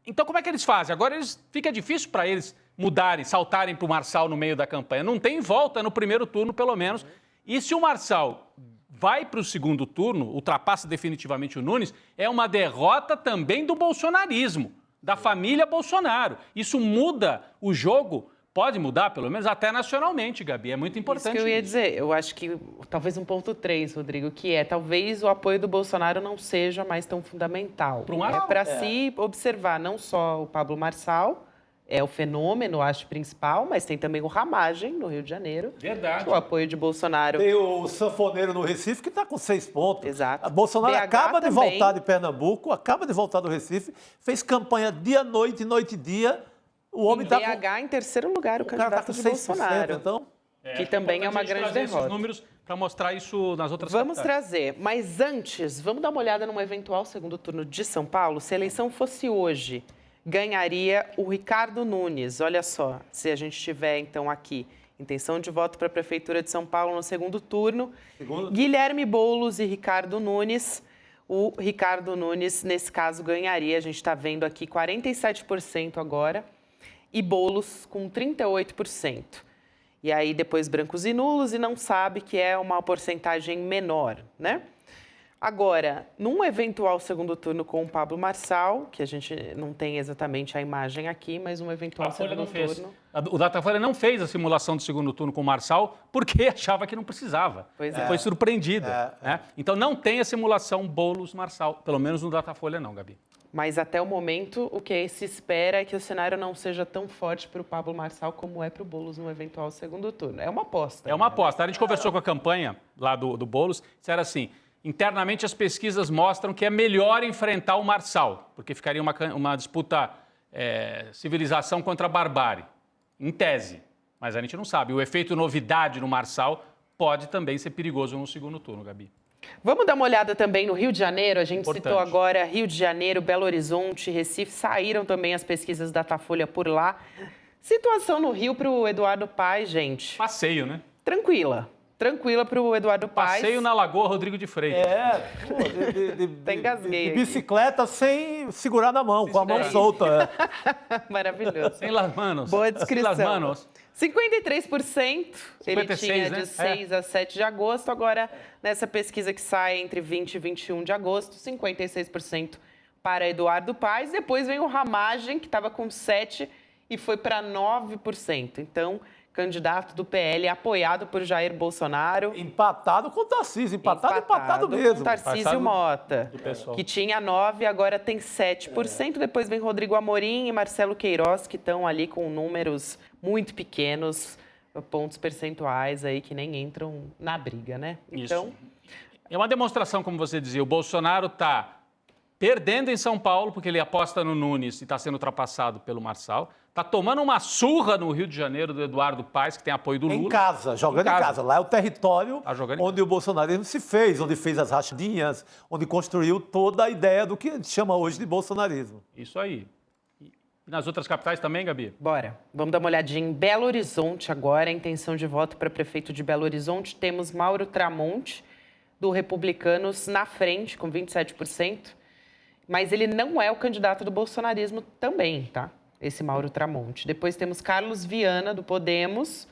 [SPEAKER 5] Então como é que eles fazem? Agora fica difícil para eles mudarem, saltarem para o Marçal no meio da campanha. Não tem volta no primeiro turno, pelo menos. E se o Marçal vai para o segundo turno, ultrapassa definitivamente o Nunes, é uma derrota também do bolsonarismo, da família Bolsonaro. Isso muda o jogo, pode mudar, pelo menos até nacionalmente, Gabi. É muito importante.
[SPEAKER 3] Isso que eu ia dizer. Eu acho que talvez um ponto 3, Rodrigo, que é talvez o apoio do Bolsonaro não seja mais tão fundamental. Para se observar não só o Pablo Marçal, é o fenômeno, acho, principal, mas tem também o Ramagem, no Rio de Janeiro.
[SPEAKER 5] Verdade.
[SPEAKER 3] O apoio de Bolsonaro.
[SPEAKER 4] Tem o sanfoneiro no Recife, que está com 6 pontos.
[SPEAKER 3] Exato.
[SPEAKER 4] A Bolsonaro
[SPEAKER 3] BH
[SPEAKER 4] acaba de
[SPEAKER 3] também.
[SPEAKER 4] voltar de Pernambuco, acaba de voltar do Recife, fez campanha dia, noite e dia. O homem está com...
[SPEAKER 3] BH em terceiro lugar, o
[SPEAKER 4] O cara
[SPEAKER 3] candidato
[SPEAKER 4] está com
[SPEAKER 3] de
[SPEAKER 4] 6%,
[SPEAKER 3] Bolsonaro.
[SPEAKER 4] então...
[SPEAKER 3] Que também é uma
[SPEAKER 5] importante a gente
[SPEAKER 3] grande
[SPEAKER 5] trazer
[SPEAKER 3] derrota.
[SPEAKER 5] esses números para mostrar isso nas outras
[SPEAKER 3] Vamos
[SPEAKER 5] capitais.
[SPEAKER 3] trazer, mas antes, vamos dar uma olhada num eventual segundo turno de São Paulo. Se a eleição fosse hoje, ganharia o Ricardo Nunes. Olha só, se a gente tiver, então, aqui, intenção de voto para a Prefeitura de São Paulo no segundo turno. Guilherme Boulos e Ricardo Nunes. O Ricardo Nunes, nesse caso, ganharia. A gente está vendo aqui 47% agora. E Boulos com 38%. E aí, depois, brancos e nulos, e não sabe que é uma porcentagem menor, né? Agora, num eventual segundo turno com o Pablo Marçal, que a gente não tem exatamente a imagem aqui, mas um eventual
[SPEAKER 5] A Folha
[SPEAKER 3] segundo
[SPEAKER 5] não fez.
[SPEAKER 3] turno...
[SPEAKER 5] O Datafolha não fez a simulação do segundo turno com o Marçal porque achava que não precisava.
[SPEAKER 3] Pois é.
[SPEAKER 5] Foi surpreendido. Né? Então não tem a simulação Boulos-Marçal, pelo menos no Datafolha não, Gabi.
[SPEAKER 3] Mas até o momento, o que se espera é que o cenário não seja tão forte para o Pablo Marçal como é para o Boulos no eventual segundo turno. É uma aposta.
[SPEAKER 5] É uma aposta. A gente conversou com a campanha lá do Boulos, disseram assim, internamente as pesquisas mostram que é melhor enfrentar o Marçal, porque ficaria uma disputa civilização contra a barbárie, em tese. Mas a gente não sabe. O efeito novidade no Marçal pode também ser perigoso no segundo turno, Gabi.
[SPEAKER 3] Vamos dar uma olhada também no Rio de Janeiro. A gente
[SPEAKER 5] Importante.
[SPEAKER 3] citou agora Rio de Janeiro, Belo Horizonte, Recife. Saíram também as pesquisas da Datafolha por lá. Situação no Rio para o Eduardo Paes, gente.
[SPEAKER 5] Passeio, né?
[SPEAKER 3] Tranquila. Tranquila para o Eduardo Paes.
[SPEAKER 5] Passeio na Lagoa Rodrigo de Freitas.
[SPEAKER 3] Tem engasguei
[SPEAKER 4] de
[SPEAKER 3] aqui.
[SPEAKER 4] bicicleta sem segurar na mão, com a mão
[SPEAKER 5] segurar.
[SPEAKER 4] solta.
[SPEAKER 3] Maravilhoso.
[SPEAKER 5] Sem las manos.
[SPEAKER 3] Boa
[SPEAKER 5] Sem
[SPEAKER 3] descrição.
[SPEAKER 5] las manos.
[SPEAKER 3] 53%, ele
[SPEAKER 5] 56,
[SPEAKER 3] tinha
[SPEAKER 5] né?
[SPEAKER 3] de 6 a 7 de agosto. Agora, nessa pesquisa que sai entre 20 e 21 de agosto, 56% para Eduardo Paes. Depois vem o Ramagem, que estava com 7% e foi para 9%. Então, candidato do PL, apoiado por Jair Bolsonaro.
[SPEAKER 4] Empatado com o Tarcísio, empatado mesmo.
[SPEAKER 3] Com Tarcísio
[SPEAKER 5] Empatado
[SPEAKER 3] Mota,
[SPEAKER 5] do pessoal.
[SPEAKER 3] que tinha 9%, agora tem 7%. Depois vem Rodrigo Amorim e Marcelo Queiroz, que estão ali com números muito pequenos, pontos percentuais aí que nem entram na briga, né? Então,
[SPEAKER 5] É uma demonstração, como você dizia, o Bolsonaro está perdendo em São Paulo, porque ele aposta no Nunes e está sendo ultrapassado pelo Marçal. Está tomando uma surra no Rio de Janeiro do Eduardo Paes, que tem apoio do Lula.
[SPEAKER 4] Em casa, jogando em casa. Lá é o território
[SPEAKER 5] Tá jogando em
[SPEAKER 4] onde o bolsonarismo se fez, onde fez as rachadinhas, onde construiu toda a ideia do que a gente chama hoje de bolsonarismo.
[SPEAKER 5] Isso aí. E nas outras capitais também, Gabi?
[SPEAKER 3] bora. Vamos dar uma olhadinha em Belo Horizonte agora. A intenção de voto para prefeito de Belo Horizonte. Temos Mauro Tramonte, do Republicanos, na frente, com 27%. Mas ele não é o candidato do bolsonarismo também, tá? Esse Mauro Tramonte. Depois temos Carlos Viana, do Podemos.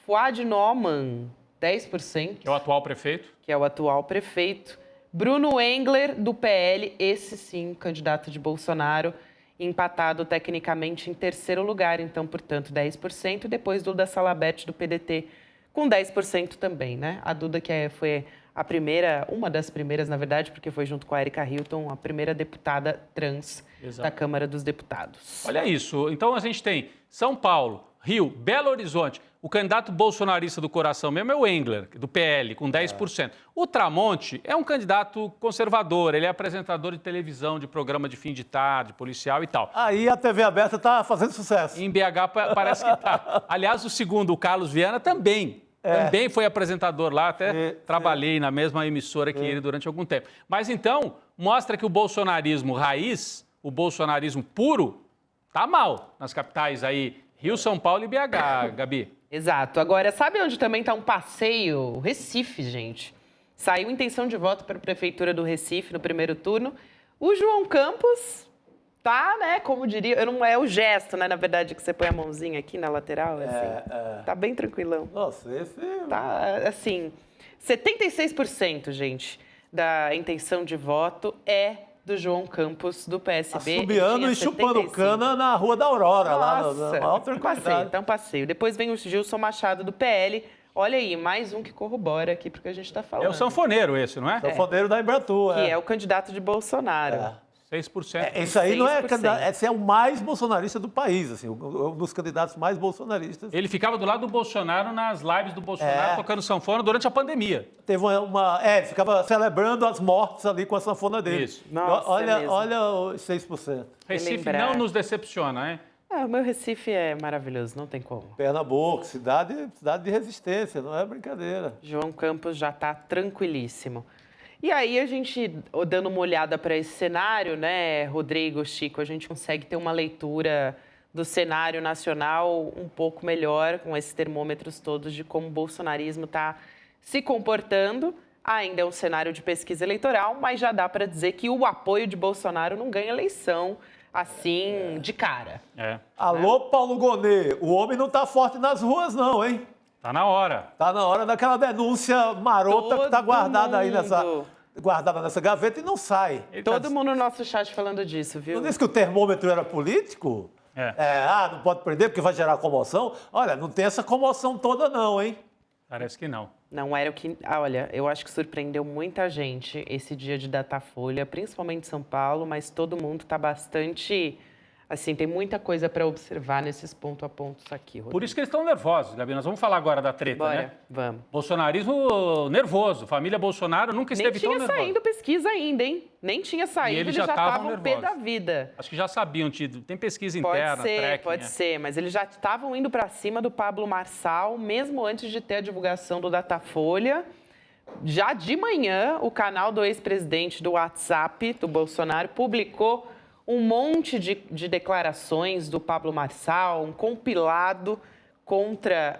[SPEAKER 3] Fuad Noman, 10%.
[SPEAKER 5] Que é o atual prefeito.
[SPEAKER 3] Que é o atual prefeito. Bruno Engler, do PL, esse sim, candidato de Bolsonaro, empatado tecnicamente em terceiro lugar, então, portanto, 10%. Depois Duda Salabert, do PDT, com 10% também, né? A Duda, que foi a primeira, uma das primeiras, na verdade, porque foi junto com a Erika Hilton, a primeira deputada trans da Câmara dos Deputados.
[SPEAKER 5] Olha isso. Então a gente tem São Paulo, Rio, Belo Horizonte. O candidato bolsonarista do coração mesmo é o Engler, do PL, com 10%. O Tramonte é um candidato conservador, ele é apresentador de televisão, de programa de fim de tarde, policial e tal.
[SPEAKER 4] Aí a TV aberta está fazendo sucesso.
[SPEAKER 5] Em BH parece que está. Aliás, o segundo, o Carlos Viana, também Também foi apresentador lá, até trabalhei na mesma emissora que ele durante algum tempo. Mas então, mostra que o bolsonarismo raiz, o bolsonarismo puro, tá mal nas capitais aí, Rio, São Paulo e BH, Gabi.
[SPEAKER 3] Exato. Agora, sabe onde também está um passeio? O Recife, gente. Saiu intenção de voto para a Prefeitura do Recife no primeiro turno. O João Campos tá, né, como diria... Não é o gesto, né, na verdade, que você põe a mãozinha aqui na lateral, assim. Tá bem tranquilão.
[SPEAKER 4] Nossa, esse...
[SPEAKER 3] Tá, assim, 76%, gente, da intenção de voto é do João Campos, do PSB.
[SPEAKER 4] Assobiando e chupando cana na Rua da Aurora, lá na maior tranquilidade.
[SPEAKER 3] Tá um passeio. Depois vem o Gilson Machado, do PL. Olha aí, mais um que corrobora aqui porque a gente está falando.
[SPEAKER 5] É o sanfoneiro esse, não é?
[SPEAKER 4] Sanfoneiro da Embratur,
[SPEAKER 3] Que é o candidato de Bolsonaro.
[SPEAKER 5] 6%.
[SPEAKER 4] Esse aí não é
[SPEAKER 3] 6%.
[SPEAKER 4] candidato, esse é o mais bolsonarista do país, assim, um dos candidatos mais bolsonaristas.
[SPEAKER 5] Ele ficava do lado do Bolsonaro nas lives do Bolsonaro, tocando sanfona durante a pandemia.
[SPEAKER 4] Teve ele ficava celebrando as mortes ali com a sanfona dele.
[SPEAKER 5] Isso.
[SPEAKER 3] Nossa,
[SPEAKER 4] olha os 6%.
[SPEAKER 5] Recife
[SPEAKER 3] Lembrar.
[SPEAKER 5] não nos decepciona, hein?
[SPEAKER 3] O meu Recife é maravilhoso, não tem como.
[SPEAKER 4] Pernambuco, cidade de resistência, não é brincadeira.
[SPEAKER 3] João Campos já está tranquilíssimo. E aí a gente, dando uma olhada para esse cenário, né, Rodrigo, Chico, a gente consegue ter uma leitura do cenário nacional um pouco melhor, com esses termômetros todos de como o bolsonarismo está se comportando. Ainda é um cenário de pesquisa eleitoral, mas já dá para dizer que o apoio de Bolsonaro não ganha eleição assim de cara.
[SPEAKER 4] Alô, Paulo Gonet, o homem não tá forte nas ruas não, hein?
[SPEAKER 5] Tá na hora.
[SPEAKER 4] Tá na hora daquela denúncia marota que tá guardada aí nessa gaveta e não sai.
[SPEAKER 3] Todo mundo no nosso chat falando disso, viu?
[SPEAKER 4] Não disse que o termômetro era político? Não pode prender porque vai gerar comoção? Olha, não tem essa comoção toda não, hein?
[SPEAKER 5] Parece que não.
[SPEAKER 3] Não era o que... olha, eu acho que surpreendeu muita gente esse dia de Datafolha, principalmente em São Paulo, mas todo mundo está bastante... Assim, tem muita coisa para observar nesses ponto a pontos aqui, Rodrigo.
[SPEAKER 5] Por isso que eles estão nervosos, Gabi. Nós vamos falar agora da treta,
[SPEAKER 3] Bora,
[SPEAKER 5] né?
[SPEAKER 3] vamos.
[SPEAKER 5] Bolsonarismo nervoso. Família Bolsonaro nunca esteve tão nervosa.
[SPEAKER 3] Nem tinha saído pesquisa ainda, hein? Nem tinha saído, eles já estavam pé da vida.
[SPEAKER 5] Acho que já sabiam, tem pesquisa interna, tracking.
[SPEAKER 3] Pode ser, mas eles já estavam indo para cima do Pablo Marçal, mesmo antes de ter a divulgação do Datafolha. Já de manhã, o canal do ex-presidente do WhatsApp, do Bolsonaro, publicou um monte de declarações do Pablo Marçal, um compilado contra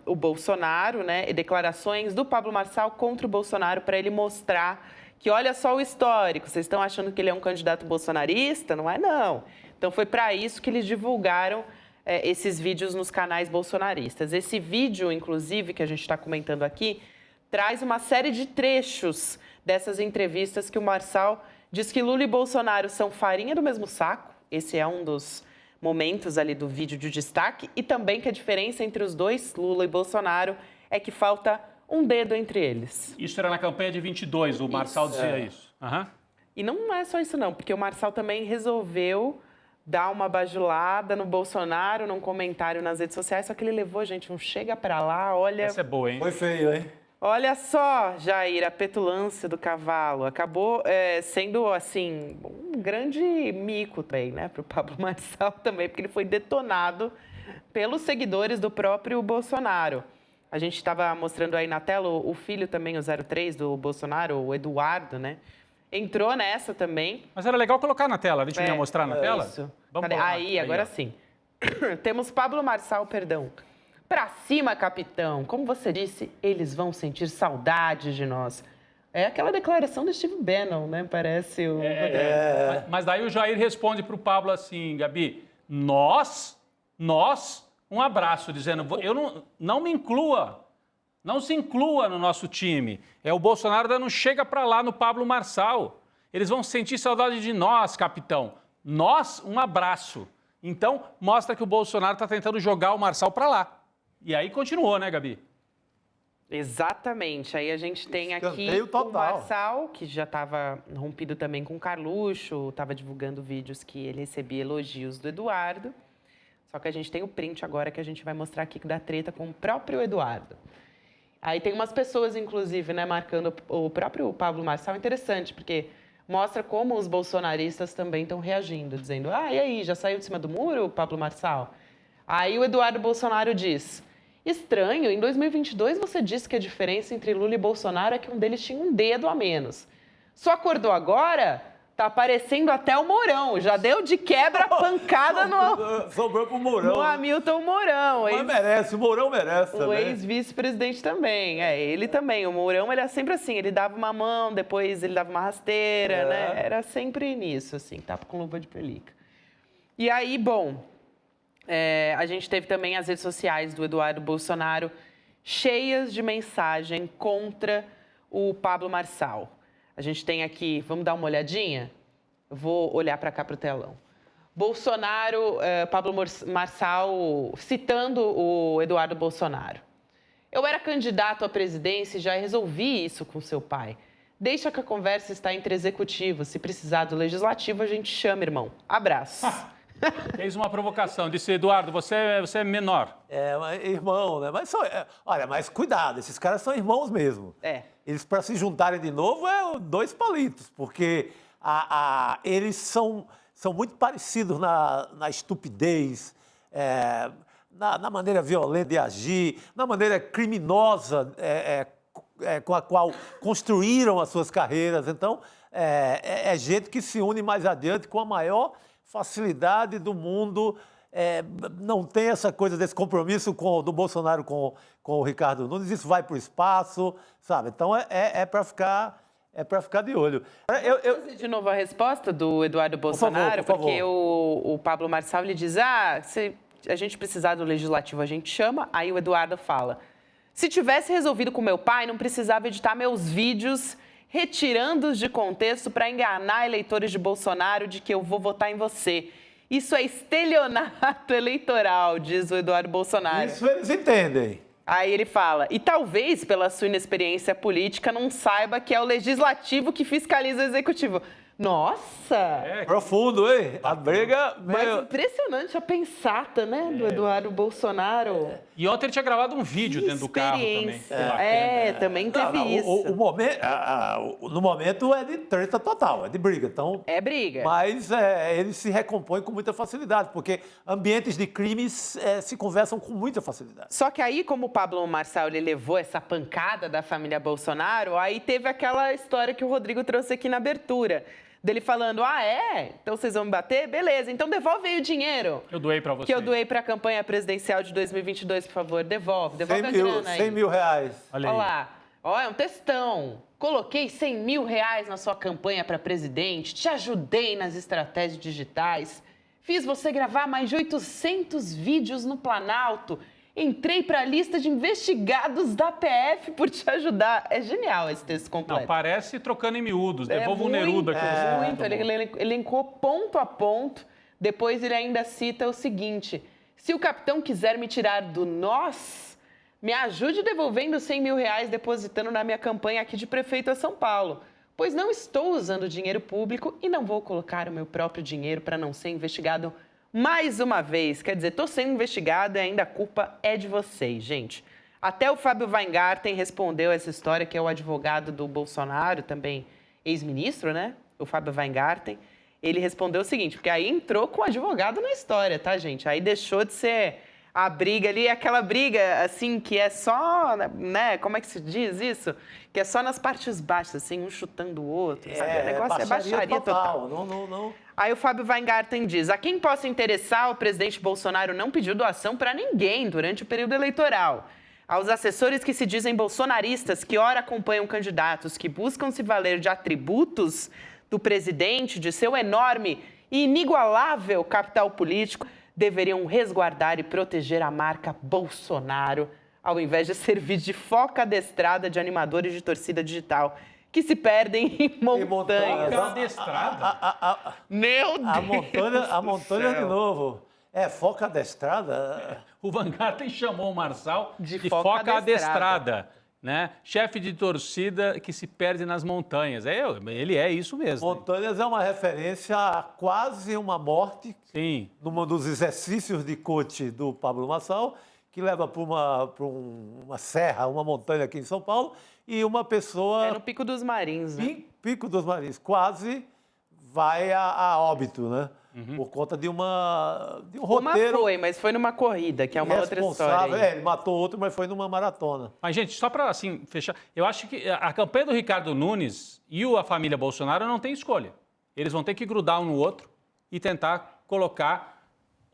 [SPEAKER 3] o Bolsonaro, né? E declarações do Pablo Marçal contra o Bolsonaro para ele mostrar que olha só o histórico, vocês estão achando que ele é um candidato bolsonarista? Não é, não. Então foi para isso que eles divulgaram esses vídeos nos canais bolsonaristas. Esse vídeo, inclusive, que a gente está comentando aqui, traz uma série de trechos dessas entrevistas que o Marçal diz que Lula e Bolsonaro são farinha do mesmo saco. Esse é um dos momentos ali do vídeo de destaque. E também que a diferença entre os dois, Lula e Bolsonaro, é que falta um dedo entre eles.
[SPEAKER 5] Isso era na campanha de 22, o Marçal dizia isso.
[SPEAKER 3] E não é só isso não, porque o Marçal também resolveu dar uma bajulada no Bolsonaro, num comentário nas redes sociais, só que ele levou, gente, um chega pra lá, olha...
[SPEAKER 5] Essa é boa, hein?
[SPEAKER 4] Foi feio, hein?
[SPEAKER 3] Olha só, Jair, a petulância do cavalo. Acabou sendo, assim, um grande mico também, né? Para o Pablo Marçal também, porque ele foi detonado pelos seguidores do próprio Bolsonaro. A gente estava mostrando aí na tela o filho também, o 03 do Bolsonaro, o Eduardo, né? Entrou nessa também.
[SPEAKER 5] Mas era legal colocar na tela. A gente não ia mostrar na tela?
[SPEAKER 3] Isso.
[SPEAKER 5] Vamos
[SPEAKER 3] aí, agora sim. Temos Pablo Marçal, perdão. Pra cima, capitão. Como você disse, eles vão sentir saudade de nós. É aquela declaração do Steve Bannon, né? Parece o...
[SPEAKER 5] Mas daí o Jair responde para o Pablo assim, Gabi, nós, um abraço, dizendo, eu não me inclua, não se inclua no nosso time. É o Bolsonaro dando chega para lá no Pablo Marçal. Eles vão sentir saudade de nós, capitão. Nós, um abraço. Então, mostra que o Bolsonaro está tentando jogar o Marçal para lá. E aí continuou, né, Gabi?
[SPEAKER 3] Exatamente. Aí a gente tem aqui o Marçal, que já estava rompido também com o Carluxo, estava divulgando vídeos que ele recebia elogios do Eduardo. Só que a gente tem o print agora que a gente vai mostrar aqui da treta com o próprio Eduardo. Aí tem umas pessoas, inclusive, né, marcando o próprio Pablo Marçal. Interessante, porque mostra como os bolsonaristas também estão reagindo, dizendo, e aí, já saiu de cima do muro o Pablo Marçal? Aí o Eduardo Bolsonaro diz... Estranho, em 2022 você disse que a diferença entre Lula e Bolsonaro é que um deles tinha um dedo a menos. Só acordou agora? Tá aparecendo até o Mourão. Já deu de quebra pancada
[SPEAKER 4] Sobrou pro Mourão.
[SPEAKER 3] no Hamilton Mourão.
[SPEAKER 4] Mas merece, o Mourão merece
[SPEAKER 3] O
[SPEAKER 4] também.
[SPEAKER 3] ex-vice-presidente também. Ele também. O Mourão, ele é sempre assim. Ele dava uma mão, depois ele dava uma rasteira, né? Era sempre nisso, assim. Tava com luva de pelica. E aí, bom, a gente teve também as redes sociais do Eduardo Bolsonaro cheias de mensagem contra o Pablo Marçal. A gente tem aqui, vamos dar uma olhadinha? Eu vou olhar para cá para o telão. Bolsonaro, Pablo Marçal, citando o Eduardo Bolsonaro. Eu era candidato à presidência e já resolvi isso com seu pai. Deixa que a conversa está entre executivos. Se precisar do legislativo, a gente chama, irmão. Abraço.
[SPEAKER 5] Fez uma provocação, disse, Eduardo, você é menor.
[SPEAKER 4] Mas, irmão, né? Mas olha, mas cuidado, esses caras são irmãos mesmo. Eles, para se juntarem de novo, dois palitos, porque eles são muito parecidos na estupidez, na maneira violenta de agir, na maneira criminosa com a qual construíram as suas carreiras. Então, é gente que se une mais adiante com a maior facilidade do mundo. Não tem essa coisa desse compromisso do Bolsonaro com o Ricardo Nunes, isso vai para o espaço, sabe? Então, é para ficar de olho.
[SPEAKER 3] Vou de novo a resposta do Eduardo Bolsonaro,
[SPEAKER 4] por favor.
[SPEAKER 3] porque o Pablo Marçal lhe diz, se a gente precisar do legislativo, a gente chama. Aí o Eduardo fala, se tivesse resolvido com meu pai, não precisava editar meus vídeos retirando-os de contexto para enganar eleitores de Bolsonaro de que eu vou votar em você. Isso é estelionato eleitoral, diz o Eduardo Bolsonaro.
[SPEAKER 4] Isso eles entendem.
[SPEAKER 3] Aí ele fala, e talvez pela sua inexperiência política não saiba que é o legislativo que fiscaliza o executivo. Nossa!
[SPEAKER 4] Profundo, hein? A briga...
[SPEAKER 3] Mas impressionante a pensata, né, do Eduardo Bolsonaro.
[SPEAKER 5] E ontem ele tinha gravado um vídeo dentro do carro também.
[SPEAKER 3] Também teve isso.
[SPEAKER 4] No momento é de treta total, é de briga. Então,
[SPEAKER 3] é briga.
[SPEAKER 4] Mas ele se recompõe com muita facilidade, porque ambientes de crimes se conversam com muita facilidade.
[SPEAKER 3] Só que aí, como o Pablo Marçal ele levou essa pancada da família Bolsonaro, aí teve aquela história que o Rodrigo trouxe aqui na abertura. Dele falando, então vocês vão me bater? Beleza, então devolve aí o dinheiro.
[SPEAKER 5] Eu doei para você.
[SPEAKER 3] Que eu doei para a campanha presidencial de 2022, por favor. Devolve a grana aí.
[SPEAKER 4] 100 mil reais.
[SPEAKER 3] Olha lá. É um textão. Coloquei 100 mil reais na sua campanha para presidente, te ajudei nas estratégias digitais, fiz você gravar mais de 800 vídeos no Planalto, entrei para a lista de investigados da PF por te ajudar. É genial esse texto completo.
[SPEAKER 5] Não, parece trocando em miúdos. Devolva o Neruda.
[SPEAKER 3] Muito. Ele elencou ponto a ponto. Depois ele ainda cita o seguinte, se o capitão quiser me tirar do nós, me ajude devolvendo 100 mil reais depositando na minha campanha aqui de prefeito a São Paulo, pois não estou usando dinheiro público e não vou colocar o meu próprio dinheiro para não ser investigado mais uma vez. Quer dizer, estou sendo investigado e ainda a culpa é de vocês, gente. Até o Fábio Weingarten respondeu essa história, que é o advogado do Bolsonaro, também ex-ministro, né? O Fábio Weingarten. Ele respondeu o seguinte, porque aí entrou com o advogado na história, tá, gente? Aí deixou de ser a briga ali, aquela briga, assim, que é só, né? Como é que se diz isso? Que é só nas partes baixas, assim, um chutando o outro, sabe? O negócio é baixaria total.
[SPEAKER 4] Não.
[SPEAKER 3] Aí o Fábio Weingarten diz, a quem possa interessar, o presidente Bolsonaro não pediu doação para ninguém durante o período eleitoral. Aos assessores que se dizem bolsonaristas, que ora acompanham candidatos, que buscam se valer de atributos do presidente, de seu enorme e inigualável capital político, deveriam resguardar e proteger a marca Bolsonaro, ao invés de servir de foca adestrada de animadores de torcida digital, que se perdem em montanhas.
[SPEAKER 5] Foca adestrada?
[SPEAKER 3] Meu Deus!
[SPEAKER 4] A montanha de novo. Foca adestrada?
[SPEAKER 5] O Weingarten chamou o Marçal
[SPEAKER 3] de
[SPEAKER 5] foca adestrada. Né? Chefe de torcida que se perde nas montanhas. Ele é isso mesmo.
[SPEAKER 4] Montanhas é uma referência a quase uma morte.
[SPEAKER 5] Sim.
[SPEAKER 4] Num dos exercícios de coach do Pablo Marçal, que leva para uma serra, uma montanha aqui em São Paulo, e uma pessoa...
[SPEAKER 3] no Pico dos Marins, né?
[SPEAKER 4] Pico dos Marins, quase vai a óbito, né? Por conta de um roteiro...
[SPEAKER 3] Mas foi numa corrida, que é uma outra história.
[SPEAKER 4] Ele matou outro, mas foi numa maratona.
[SPEAKER 5] Mas, gente, só para assim, fechar, eu acho que a campanha do Ricardo Nunes e a família Bolsonaro não tem escolha. Eles vão ter que grudar um no outro e tentar colocar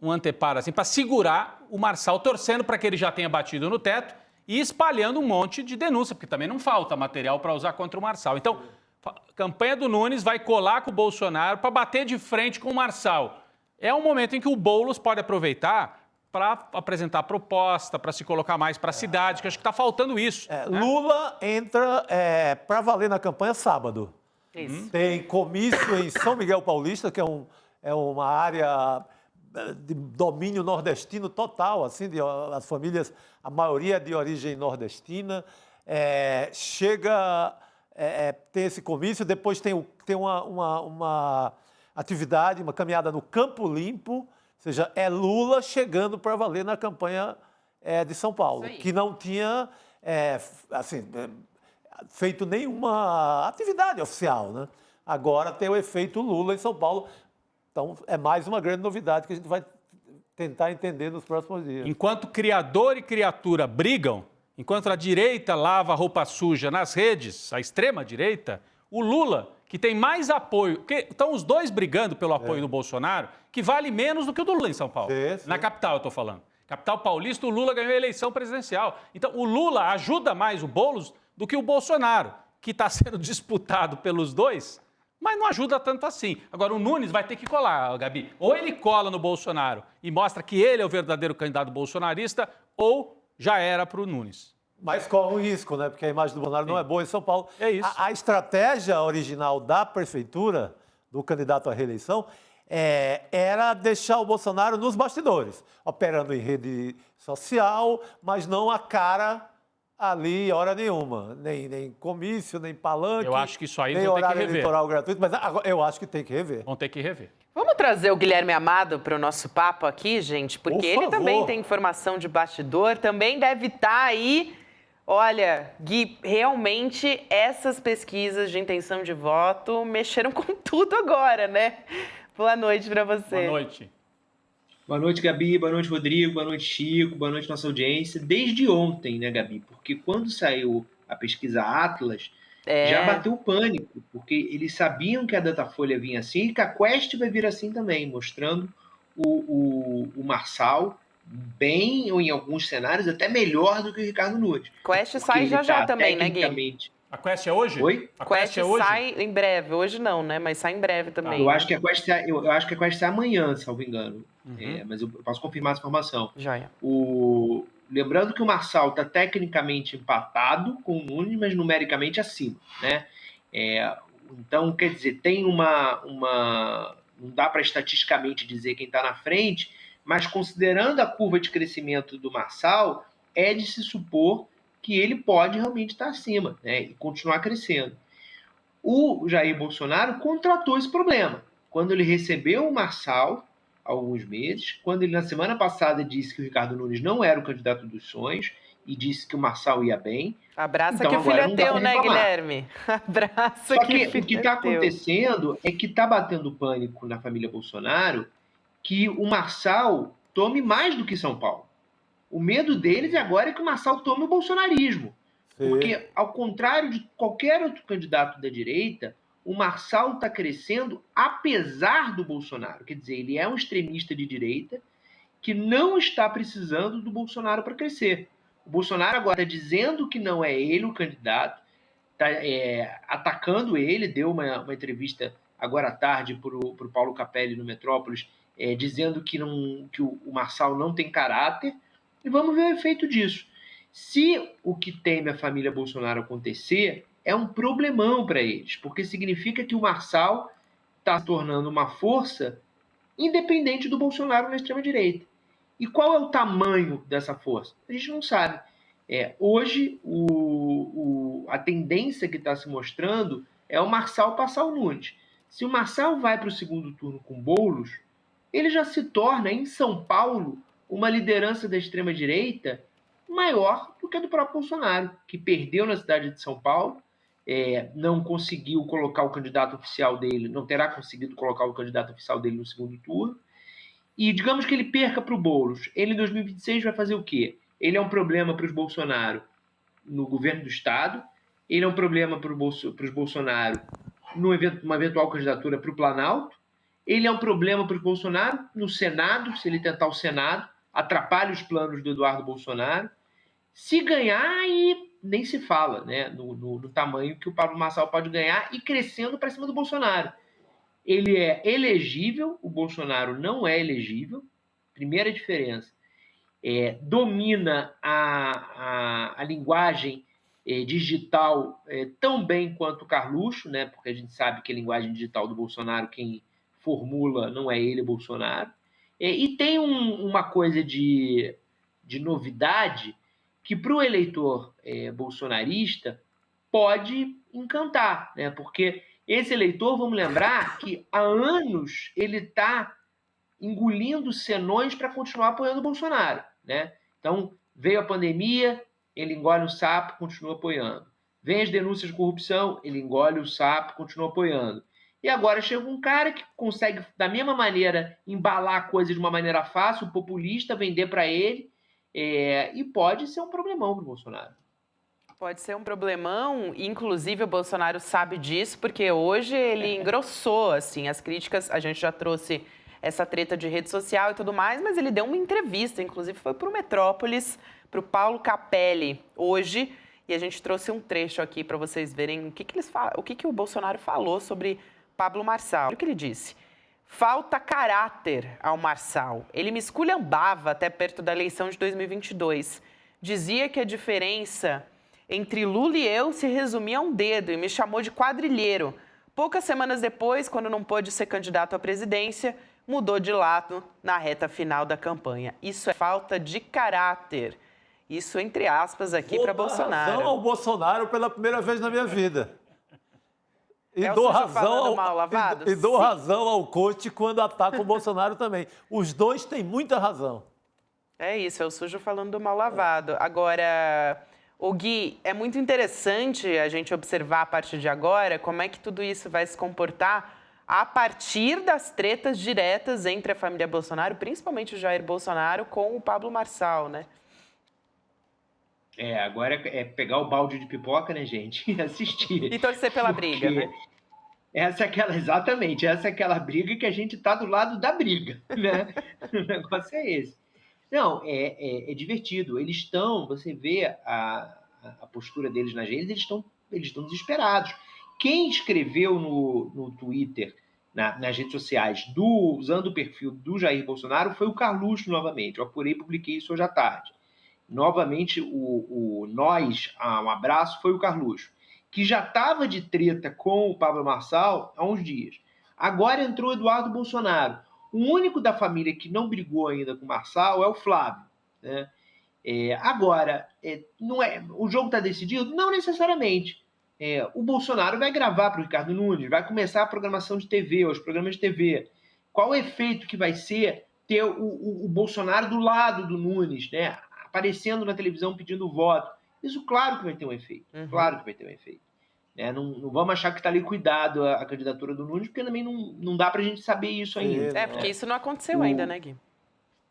[SPEAKER 5] um anteparo assim, para segurar o Marçal, torcendo para que ele já tenha batido no teto e espalhando um monte de denúncia, porque também não falta material para usar contra o Marçal. Então, a campanha do Nunes vai colar com o Bolsonaro para bater de frente com o Marçal. É um momento em que o Boulos pode aproveitar para apresentar proposta, para se colocar mais para a cidade, que eu acho que está faltando isso.
[SPEAKER 4] Né? Lula entra para valer na campanha sábado.
[SPEAKER 3] Isso.
[SPEAKER 4] Tem comício em São Miguel Paulista, que é uma área de domínio nordestino total, assim, as famílias, a maioria é de origem nordestina. Tem esse comício, depois tem uma atividade, uma caminhada no Campo Limpo, ou seja, é Lula chegando para valer na campanha de São Paulo, que não tinha feito nenhuma atividade oficial, né? Agora tem o efeito Lula em São Paulo, então é mais uma grande novidade que a gente vai tentar entender nos próximos dias.
[SPEAKER 5] Enquanto criador e criatura brigam, enquanto a direita lava a roupa suja nas redes, a extrema-direita, o Lula, que tem mais apoio, porque estão os dois brigando pelo apoio do Bolsonaro, que vale menos do que o do Lula em São Paulo.
[SPEAKER 4] Sim.
[SPEAKER 5] Na capital, eu estou falando. Capital paulista, o Lula ganhou a eleição presidencial. Então, o Lula ajuda mais o Boulos do que o Bolsonaro, que está sendo disputado pelos dois, mas não ajuda tanto assim. Agora, o Nunes vai ter que colar, Gabi. Ou ele cola no Bolsonaro e mostra que ele é o verdadeiro candidato bolsonarista, ou já era para o Nunes.
[SPEAKER 4] Mas corre um risco, né? Porque a imagem do Bolsonaro não é boa em São Paulo.
[SPEAKER 5] É isso.
[SPEAKER 4] A estratégia original da prefeitura, do candidato à reeleição, era deixar o Bolsonaro nos bastidores, operando em rede social, mas não a cara ali hora nenhuma. Nem comício, nem palanque.
[SPEAKER 5] Eu acho que isso aí
[SPEAKER 4] nem
[SPEAKER 5] vão ter que
[SPEAKER 4] horário
[SPEAKER 5] rever.
[SPEAKER 4] eleitoral gratuito, mas agora eu acho que tem que rever.
[SPEAKER 5] Vão ter que rever.
[SPEAKER 3] Vamos trazer o Guilherme Amado para o nosso papo aqui, gente, porque
[SPEAKER 4] Por
[SPEAKER 3] ele
[SPEAKER 4] favor.
[SPEAKER 3] também tem informação de bastidor, também deve estar aí. Olha, Gui, realmente essas pesquisas de intenção de voto mexeram com tudo agora, né? Boa noite para você.
[SPEAKER 5] Boa noite.
[SPEAKER 6] Boa noite, Gabi. Boa noite, Rodrigo. Boa noite, Chico. Boa noite, nossa audiência. Desde ontem, né, Gabi? Porque quando saiu a pesquisa Atlas, já bateu o pânico, porque eles sabiam que a Datafolha vinha assim e que a Quest vai vir assim também, mostrando o Marçal bem, ou em alguns cenários, até melhor do que o Ricardo Nunes.
[SPEAKER 3] Quest sai já também, né, Gui?
[SPEAKER 5] A Quest é hoje?
[SPEAKER 6] Oi?
[SPEAKER 5] A
[SPEAKER 3] Quest
[SPEAKER 5] é hoje?
[SPEAKER 3] sai em breve. Hoje não, né? Mas sai em breve também.
[SPEAKER 6] Eu acho que a Quest sai amanhã, salvo engano. Mas eu posso confirmar essa informação.
[SPEAKER 3] Joia.
[SPEAKER 6] Lembrando que o Marçal está tecnicamente empatado com o Nunes, mas numericamente acima, né? Então, quer dizer, tem não dá para estatisticamente dizer quem está na frente, mas considerando a curva de crescimento do Marçal, é de se supor que ele pode realmente estar acima, né? E continuar crescendo. O Jair Bolsonaro contratou esse problema. Quando ele recebeu o Marçal, há alguns meses, quando ele na semana passada disse que o Ricardo Nunes não era o candidato dos sonhos e disse que o Marçal ia bem.
[SPEAKER 3] Abraça
[SPEAKER 6] então,
[SPEAKER 3] que o filho é
[SPEAKER 6] não dá
[SPEAKER 3] teu,
[SPEAKER 6] pra
[SPEAKER 3] né,
[SPEAKER 6] reclamar.
[SPEAKER 3] Guilherme? Abraça
[SPEAKER 6] Só
[SPEAKER 3] que
[SPEAKER 6] que
[SPEAKER 3] o filho
[SPEAKER 6] o que
[SPEAKER 3] é
[SPEAKER 6] está
[SPEAKER 3] teu.
[SPEAKER 6] acontecendo é que está batendo pânico na família Bolsonaro que o Marçal tome mais do que São Paulo. O medo deles agora é que o Marçal tome o bolsonarismo.
[SPEAKER 4] Sim.
[SPEAKER 6] Porque, ao contrário de qualquer outro candidato da direita, o Marçal está crescendo apesar do Bolsonaro. Quer dizer, ele é um extremista de direita que não está precisando do Bolsonaro para crescer. O Bolsonaro agora está dizendo que não é ele o candidato, está atacando ele, deu uma entrevista agora à tarde para o Paulo Capelli no Metrópolis, dizendo que o Marçal não tem caráter, e vamos ver o efeito disso. Se o que teme a família Bolsonaro acontecer, é um problemão para eles, porque significa que o Marçal está se tornando uma força independente do Bolsonaro na extrema-direita. E qual é o tamanho dessa força? A gente não sabe. Hoje, a tendência que está se mostrando é o Marçal passar o Nunes. Se o Marçal vai para o segundo turno com Boulos, ele já se torna, em São Paulo, uma liderança da extrema-direita maior do que a do próprio Bolsonaro, que perdeu na cidade de São Paulo, não conseguiu colocar o candidato oficial dele, não terá conseguido colocar o candidato oficial dele no segundo turno. E digamos que ele perca para o Boulos. Ele, em 2026, vai fazer o quê? Ele é um problema para os Bolsonaro no governo do Estado, ele é um problema para os Bolsonaro numa eventual candidatura para o Planalto, ele é um problema para os Bolsonaro no Senado, se ele tentar o Senado, atrapalha os planos do Eduardo Bolsonaro. Se ganhar, aí nem se fala, né, no tamanho que o Pablo Marçal pode ganhar e crescendo para cima do Bolsonaro. Ele é elegível, o Bolsonaro não é elegível, primeira diferença. Domina a linguagem digital tão bem quanto o Carluxo, né, porque a gente sabe que a linguagem digital do Bolsonaro, quem formula não é ele, Bolsonaro. E tem uma coisa de novidade que para o eleitor bolsonarista pode encantar, né? Porque esse eleitor, vamos lembrar, que há anos ele está engolindo senões para continuar apoiando o Bolsonaro, né? Então, veio a pandemia, ele engole o sapo, continua apoiando. Vem as denúncias de corrupção, ele engole o sapo, continua apoiando. E agora chega um cara que consegue, da mesma maneira, embalar a coisa de uma maneira fácil, populista, vender para ele, e pode ser um problemão para o Bolsonaro.
[SPEAKER 3] Pode ser um problemão, inclusive o Bolsonaro sabe disso, porque hoje ele engrossou, assim, as críticas, a gente já trouxe essa treta de rede social e tudo mais, mas ele deu uma entrevista, inclusive foi para o Metrópolis, para o Paulo Capelli, hoje, e a gente trouxe um trecho aqui para vocês verem o que o Bolsonaro falou sobre Pablo Marçal. Olha o que ele disse: falta caráter ao Marçal. Ele me esculhambava até perto da eleição de 2022. Dizia que a diferença entre Lula e eu se resumia a um dedo e me chamou de quadrilheiro. Poucas semanas depois, quando não pôde ser candidato à presidência, mudou de lado na reta final da campanha. Isso é falta de caráter. Isso entre aspas aqui para Bolsonaro.
[SPEAKER 4] Vou dar razão ao Bolsonaro pela primeira vez na minha vida. E dou razão ao coach quando ataca o Bolsonaro também. Os dois têm muita razão.
[SPEAKER 3] É isso, é o sujo falando do mal lavado. Agora, o Gui, é muito interessante a gente observar a partir de agora como é que tudo isso vai se comportar a partir das tretas diretas entre a família Bolsonaro, principalmente o Jair Bolsonaro, com o Pablo Marçal, né?
[SPEAKER 6] Agora é pegar o balde de pipoca, né, gente? E assistir.
[SPEAKER 3] E torcer pela briga, né?
[SPEAKER 6] Exatamente, essa é aquela briga que a gente tá do lado da briga, né? O negócio é esse. Não, é divertido. Eles estão, você vê a postura deles nas redes, eles estão desesperados. Quem escreveu no Twitter, nas redes sociais, usando o perfil do Jair Bolsonaro, foi o Carluxo novamente. Eu apurei e publiquei isso hoje à tarde. Novamente, um abraço, foi o Carluxo, que já estava de treta com o Pablo Marçal há uns dias. Agora entrou o Eduardo Bolsonaro. O único da família que não brigou ainda com o Marçal é o Flávio, né? Agora, o jogo está decidido? Não necessariamente. O Bolsonaro vai gravar para o Ricardo Nunes, vai começar a programação de TV, os programas de TV. Qual o efeito que vai ser ter o Bolsonaro do lado do Nunes, né? Aparecendo na televisão pedindo voto? Isso, claro que vai ter um efeito. Claro que vai ter um efeito. Não vamos achar que está liquidado a candidatura do Nunes, porque também não dá para a gente saber isso ainda.
[SPEAKER 3] Porque isso não aconteceu ainda, né, Gui?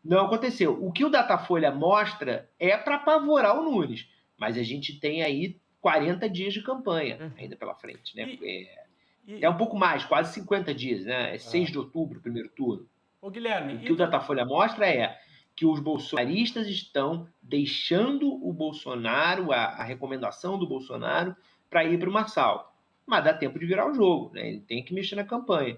[SPEAKER 6] Não aconteceu. O que o Datafolha mostra é para apavorar o Nunes. Mas a gente tem aí 40 dias de campanha ainda pela frente, né? É um pouco mais, quase 50 dias, né? É 6 de outubro, primeiro turno.
[SPEAKER 5] Ô, Guilherme...
[SPEAKER 6] O que o Datafolha mostra é que os bolsonaristas estão deixando o Bolsonaro, a recomendação do Bolsonaro, para ir para o Marçal. Mas dá tempo de virar o jogo, né? Ele tem que mexer na campanha.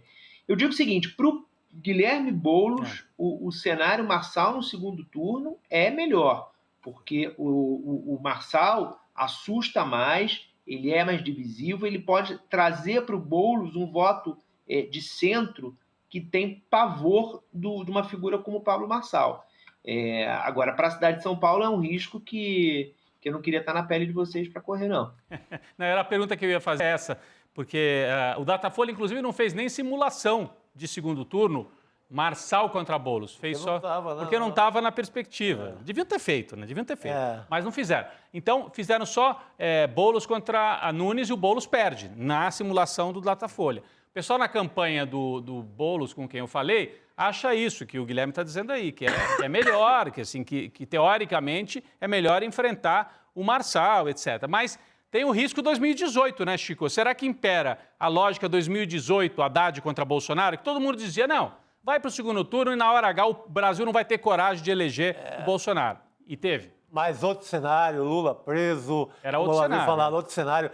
[SPEAKER 6] Eu digo o seguinte, para o Guilherme Boulos, o cenário Marçal no segundo turno é melhor, porque o Marçal assusta mais, ele é mais divisivo, ele pode trazer para o Boulos um voto de centro que tem pavor de uma figura como o Pablo Marçal. Agora, para a cidade de São Paulo é um risco que eu não queria estar na pele de vocês para correr, não.
[SPEAKER 5] Não, era a pergunta que eu ia fazer essa, porque o Datafolha, inclusive, não fez nem simulação de segundo turno Marçal contra Boulos. Fez
[SPEAKER 4] Porque não
[SPEAKER 5] só.
[SPEAKER 4] tava, né?
[SPEAKER 5] Porque não estava na perspectiva. Deviam ter feito, né? Deviam ter feito. Mas não fizeram. Então, fizeram só Boulos contra a Nunes e o Boulos perde na simulação do Datafolha. O pessoal na campanha do Boulos, com quem eu falei, acha isso que o Guilherme está dizendo aí, que é melhor, que, assim, que teoricamente é melhor enfrentar o Marçal, etc. Mas tem o risco 2018, né, Chico? Será que impera a lógica 2018, Haddad contra Bolsonaro? Que todo mundo dizia, não, vai para o segundo turno e na hora H o Brasil não vai ter coragem de eleger o Bolsonaro. E teve.
[SPEAKER 4] Mas outro cenário, Lula preso.
[SPEAKER 5] Era outro cenário.
[SPEAKER 4] Falar, outro cenário.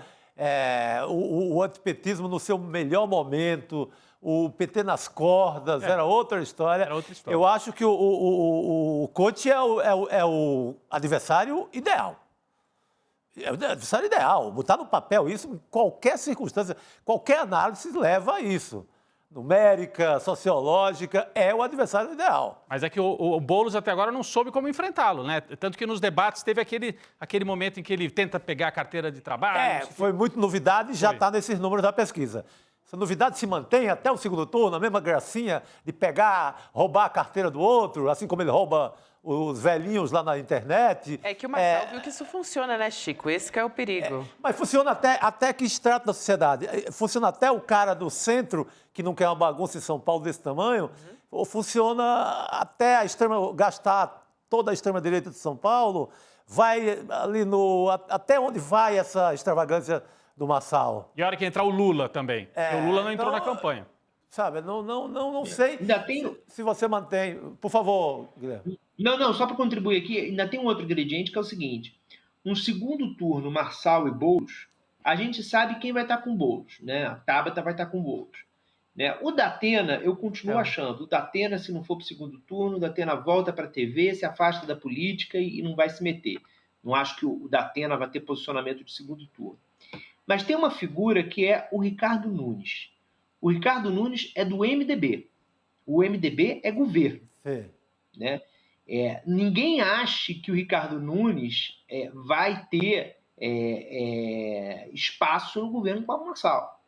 [SPEAKER 4] O antipetismo no seu melhor momento, o PT nas cordas, era outra história.
[SPEAKER 5] Era outra história.
[SPEAKER 4] Eu acho que o Conte é o adversário ideal. É o adversário ideal. Botar no papel isso, em qualquer circunstância, qualquer análise leva a isso. Numérica, sociológica, é o adversário ideal.
[SPEAKER 5] Mas é que o Boulos até agora não soube como enfrentá-lo, né? Tanto que nos debates teve aquele momento em que ele tenta pegar a carteira de trabalho.
[SPEAKER 4] Foi muito novidade e já está nesses números da pesquisa. Essa novidade se mantém até o segundo turno, a mesma gracinha de pegar, roubar a carteira do outro, assim como ele rouba os velhinhos lá na internet.
[SPEAKER 3] É que o Marcel viu que isso funciona, né, Chico? Esse que é o perigo.
[SPEAKER 4] Mas funciona até que extrato da sociedade. Funciona até o cara do centro, que não quer uma bagunça em São Paulo desse tamanho, ou funciona até gastar toda a extrema-direita de São Paulo, vai ali até onde vai essa extravagância do Marçal.
[SPEAKER 5] E a hora que entrar o Lula também. Porque o Lula não entrou na campanha.
[SPEAKER 4] Sabe, não sei
[SPEAKER 6] Ainda tem...
[SPEAKER 4] se você mantém... Por favor, Guilherme.
[SPEAKER 6] Não, só para contribuir aqui, ainda tem um outro ingrediente que é o seguinte. Um segundo turno, Marçal e Boulos, a gente sabe quem vai estar com Boulos, né? A Tabata vai estar com Boulos. Né? O Datena, eu continuo achando. O Datena, se não for para o segundo turno, o Datena volta para a TV, se afasta da política e não vai se meter. Não acho que o Datena vai ter posicionamento de segundo turno. Mas tem uma figura que é o Ricardo Nunes. O Ricardo Nunes é do MDB. O MDB é governo.
[SPEAKER 4] Sim.
[SPEAKER 6] Né? Ninguém acha que o Ricardo Nunes vai ter espaço no governo do Pablo Marçal.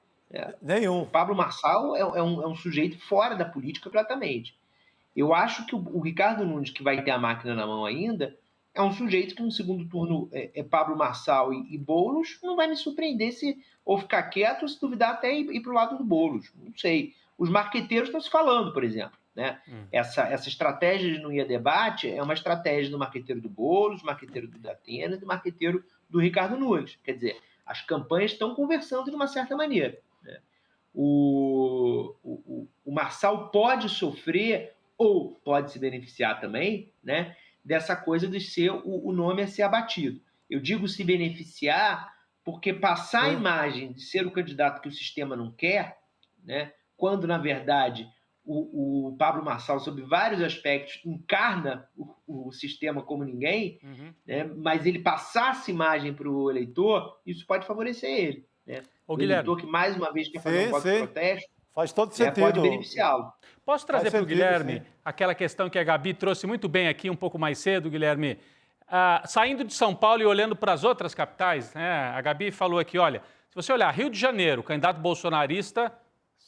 [SPEAKER 4] Nenhum.
[SPEAKER 6] O Pablo Marçal é um sujeito fora da política completamente. Eu acho que o Ricardo Nunes, que vai ter a máquina na mão ainda, é um sujeito que no segundo turno Pablo Marçal e Boulos, não vai me surpreender se ou ficar quieto ou se duvidar até ir para o lado do Boulos. Não sei. Os marqueteiros estão se falando, por exemplo. Né? Essa estratégia de não ir a debate é uma estratégia do marqueteiro do Boulos, do marqueteiro do Datena e do marqueteiro do Ricardo Nunes. Quer dizer, as campanhas estão conversando de uma certa maneira. Né? O Marçal pode sofrer ou pode se beneficiar também, né, dessa coisa de ser o nome a ser abatido. Eu digo se beneficiar porque passar a imagem de ser o candidato que o sistema não quer, né, quando, na verdade, o Pablo Marçal, sob vários aspectos, encarna o sistema como ninguém, né, mas ele passar essa imagem para o eleitor, isso pode favorecer ele. Né? O eleitor que, mais uma vez, quer fazer um voto de protesto,
[SPEAKER 4] faz todo sentido.
[SPEAKER 6] Pode beneficiá-lo.
[SPEAKER 5] Posso trazer para o Guilherme aquela questão que a Gabi trouxe muito bem aqui um pouco mais cedo, Guilherme? Saindo de São Paulo e olhando para as outras capitais, né? A Gabi falou aqui, olha, se você olhar Rio de Janeiro, candidato bolsonarista,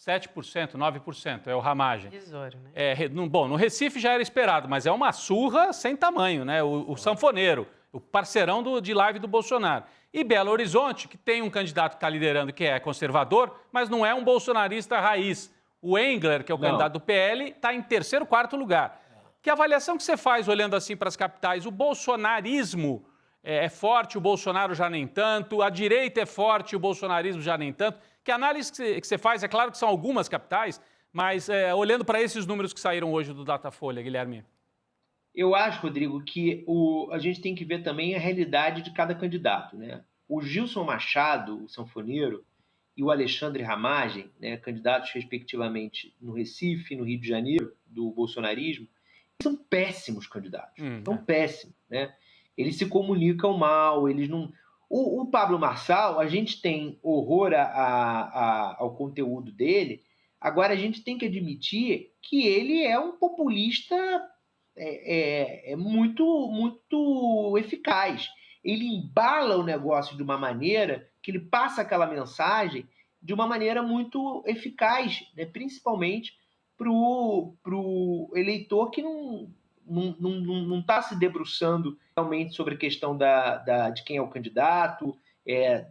[SPEAKER 5] 7%, 9%, é o Ramagem.
[SPEAKER 3] Irrisório, né?
[SPEAKER 5] Bom, no Recife já era esperado, mas é uma surra sem tamanho, né? O sanfoneiro, o parceirão de live do Bolsonaro. E Belo Horizonte, que tem um candidato que está liderando que é conservador, mas não é um bolsonarista raiz. O Engler, que é o candidato do PL, está em terceiro, quarto lugar. Que avaliação que você faz olhando assim para as capitais? O bolsonarismo é forte, o Bolsonaro já nem tanto, a direita é forte, o bolsonarismo já nem tanto. Que análise que você faz? É claro que são algumas capitais, mas olhando para esses números que saíram hoje do Datafolha, Guilherme.
[SPEAKER 6] Eu acho, Rodrigo, que a gente tem que ver também a realidade de cada candidato. Né? O Gilson Machado, o sanfoneiro, e o Alexandre Ramagem, né, candidatos respectivamente no Recife e no Rio de Janeiro, do bolsonarismo, são péssimos candidatos. São péssimos. Né? Eles se comunicam mal, eles não... O Pablo Marçal, a gente tem horror ao conteúdo dele, agora a gente tem que admitir que ele é um populista muito, muito eficaz. Ele embala o negócio de uma maneira que ele passa aquela mensagem de uma maneira muito eficaz, né? Principalmente para o eleitor que não está se debruçando realmente sobre a questão de quem é o candidato,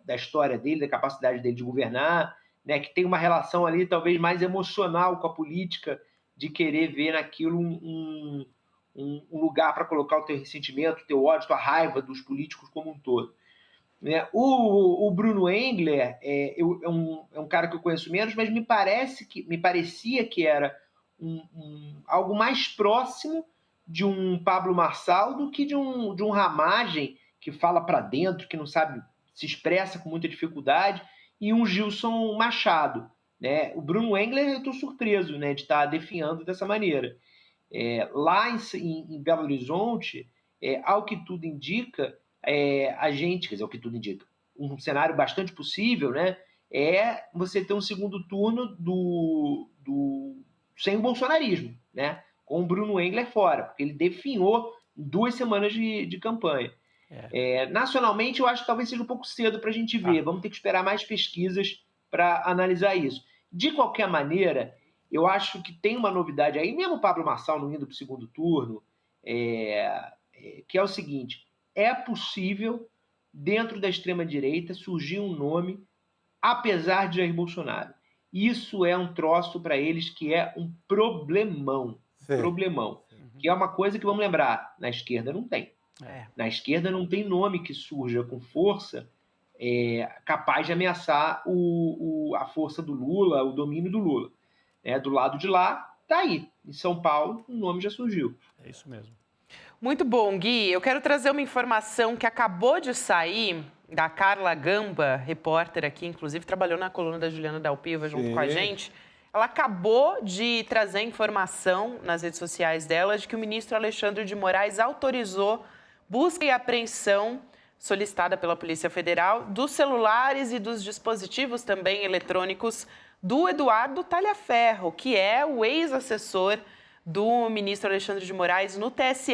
[SPEAKER 6] da história dele, da capacidade dele de governar, né, que tem uma relação ali talvez mais emocional com a política, de querer ver naquilo um lugar para colocar o teu ressentimento, o teu ódio, a tua raiva dos políticos como um todo. Né? O Bruno Engler é um cara que eu conheço menos, mas me parecia que era algo mais próximo de um Pablo Marçal do que de um Ramagem, que fala para dentro, que não sabe, se expressa com muita dificuldade, e um Gilson Machado. Né? O Bruno Engler, eu estou surpreso, né, de estar definhando dessa maneira. Lá em Belo Horizonte, ao que tudo indica, a gente, quer dizer, o que tudo indica, um cenário bastante possível, né, é você ter um segundo turno sem o bolsonarismo, né, com o Bruno Engler fora, porque ele definhou 2 semanas de campanha. Nacionalmente, eu acho que talvez seja um pouco cedo para a gente ver. Vamos ter que esperar mais pesquisas para analisar isso. De qualquer maneira, eu acho que tem uma novidade aí, mesmo o Pablo Marçal não indo para o segundo turno, que é o seguinte: é possível, dentro da extrema-direita, surgir um nome, apesar de Jair Bolsonaro. Isso é um troço para eles que é um problemão.
[SPEAKER 4] Sim.
[SPEAKER 6] Problemão. Que é uma coisa que, vamos lembrar, na esquerda não tem. Na esquerda não tem nome que surja com força capaz de ameaçar a força do Lula, o domínio do Lula. Do lado de lá, tá aí. Em São Paulo, o nome já surgiu.
[SPEAKER 5] É isso mesmo.
[SPEAKER 3] Muito bom, Gui. Eu quero trazer uma informação que acabou de sair da Carla Gamba, repórter aqui, inclusive trabalhou na coluna da Juliana Dalpiva junto com a gente. Ela acabou de trazer informação nas redes sociais dela de que o ministro Alexandre de Moraes autorizou busca e apreensão solicitada pela Polícia Federal dos celulares e dos dispositivos também eletrônicos do Eduardo Talhaferro, que é o ex-assessor do ministro Alexandre de Moraes no TSE,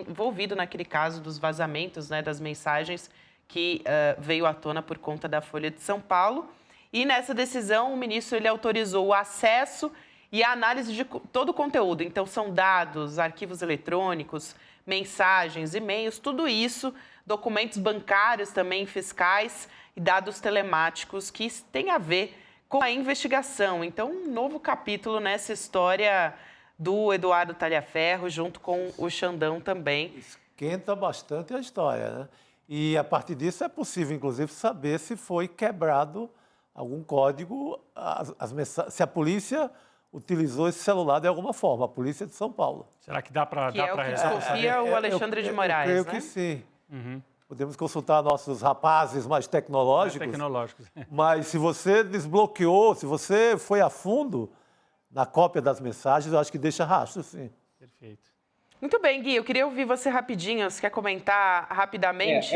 [SPEAKER 3] envolvido naquele caso dos vazamentos, né, das mensagens que veio à tona por conta da Folha de São Paulo. E nessa decisão, o ministro ele autorizou o acesso e a análise de todo o conteúdo. Então, são dados, arquivos eletrônicos, mensagens, e-mails, tudo isso, documentos bancários também, fiscais e dados telemáticos que têm a ver com a investigação. Então, um novo capítulo nessa história do Eduardo Talhaferro, junto com o Xandão também.
[SPEAKER 4] Esquenta bastante a história, né? E, a partir disso, é possível, inclusive, saber se foi quebrado algum código, se a polícia utilizou esse celular de alguma forma, a Polícia de São Paulo.
[SPEAKER 5] Será que dá para
[SPEAKER 3] Que é o que desconfia o Alexandre de Moraes,
[SPEAKER 4] eu
[SPEAKER 3] né?
[SPEAKER 4] creio que sim. Podemos consultar nossos rapazes mais tecnológicos. Mas se você desbloqueou, se você foi a fundo na cópia das mensagens, eu acho que deixa rastro, sim.
[SPEAKER 5] Perfeito.
[SPEAKER 3] Muito bem, Gui, eu queria ouvir você rapidinho. Você quer comentar rapidamente?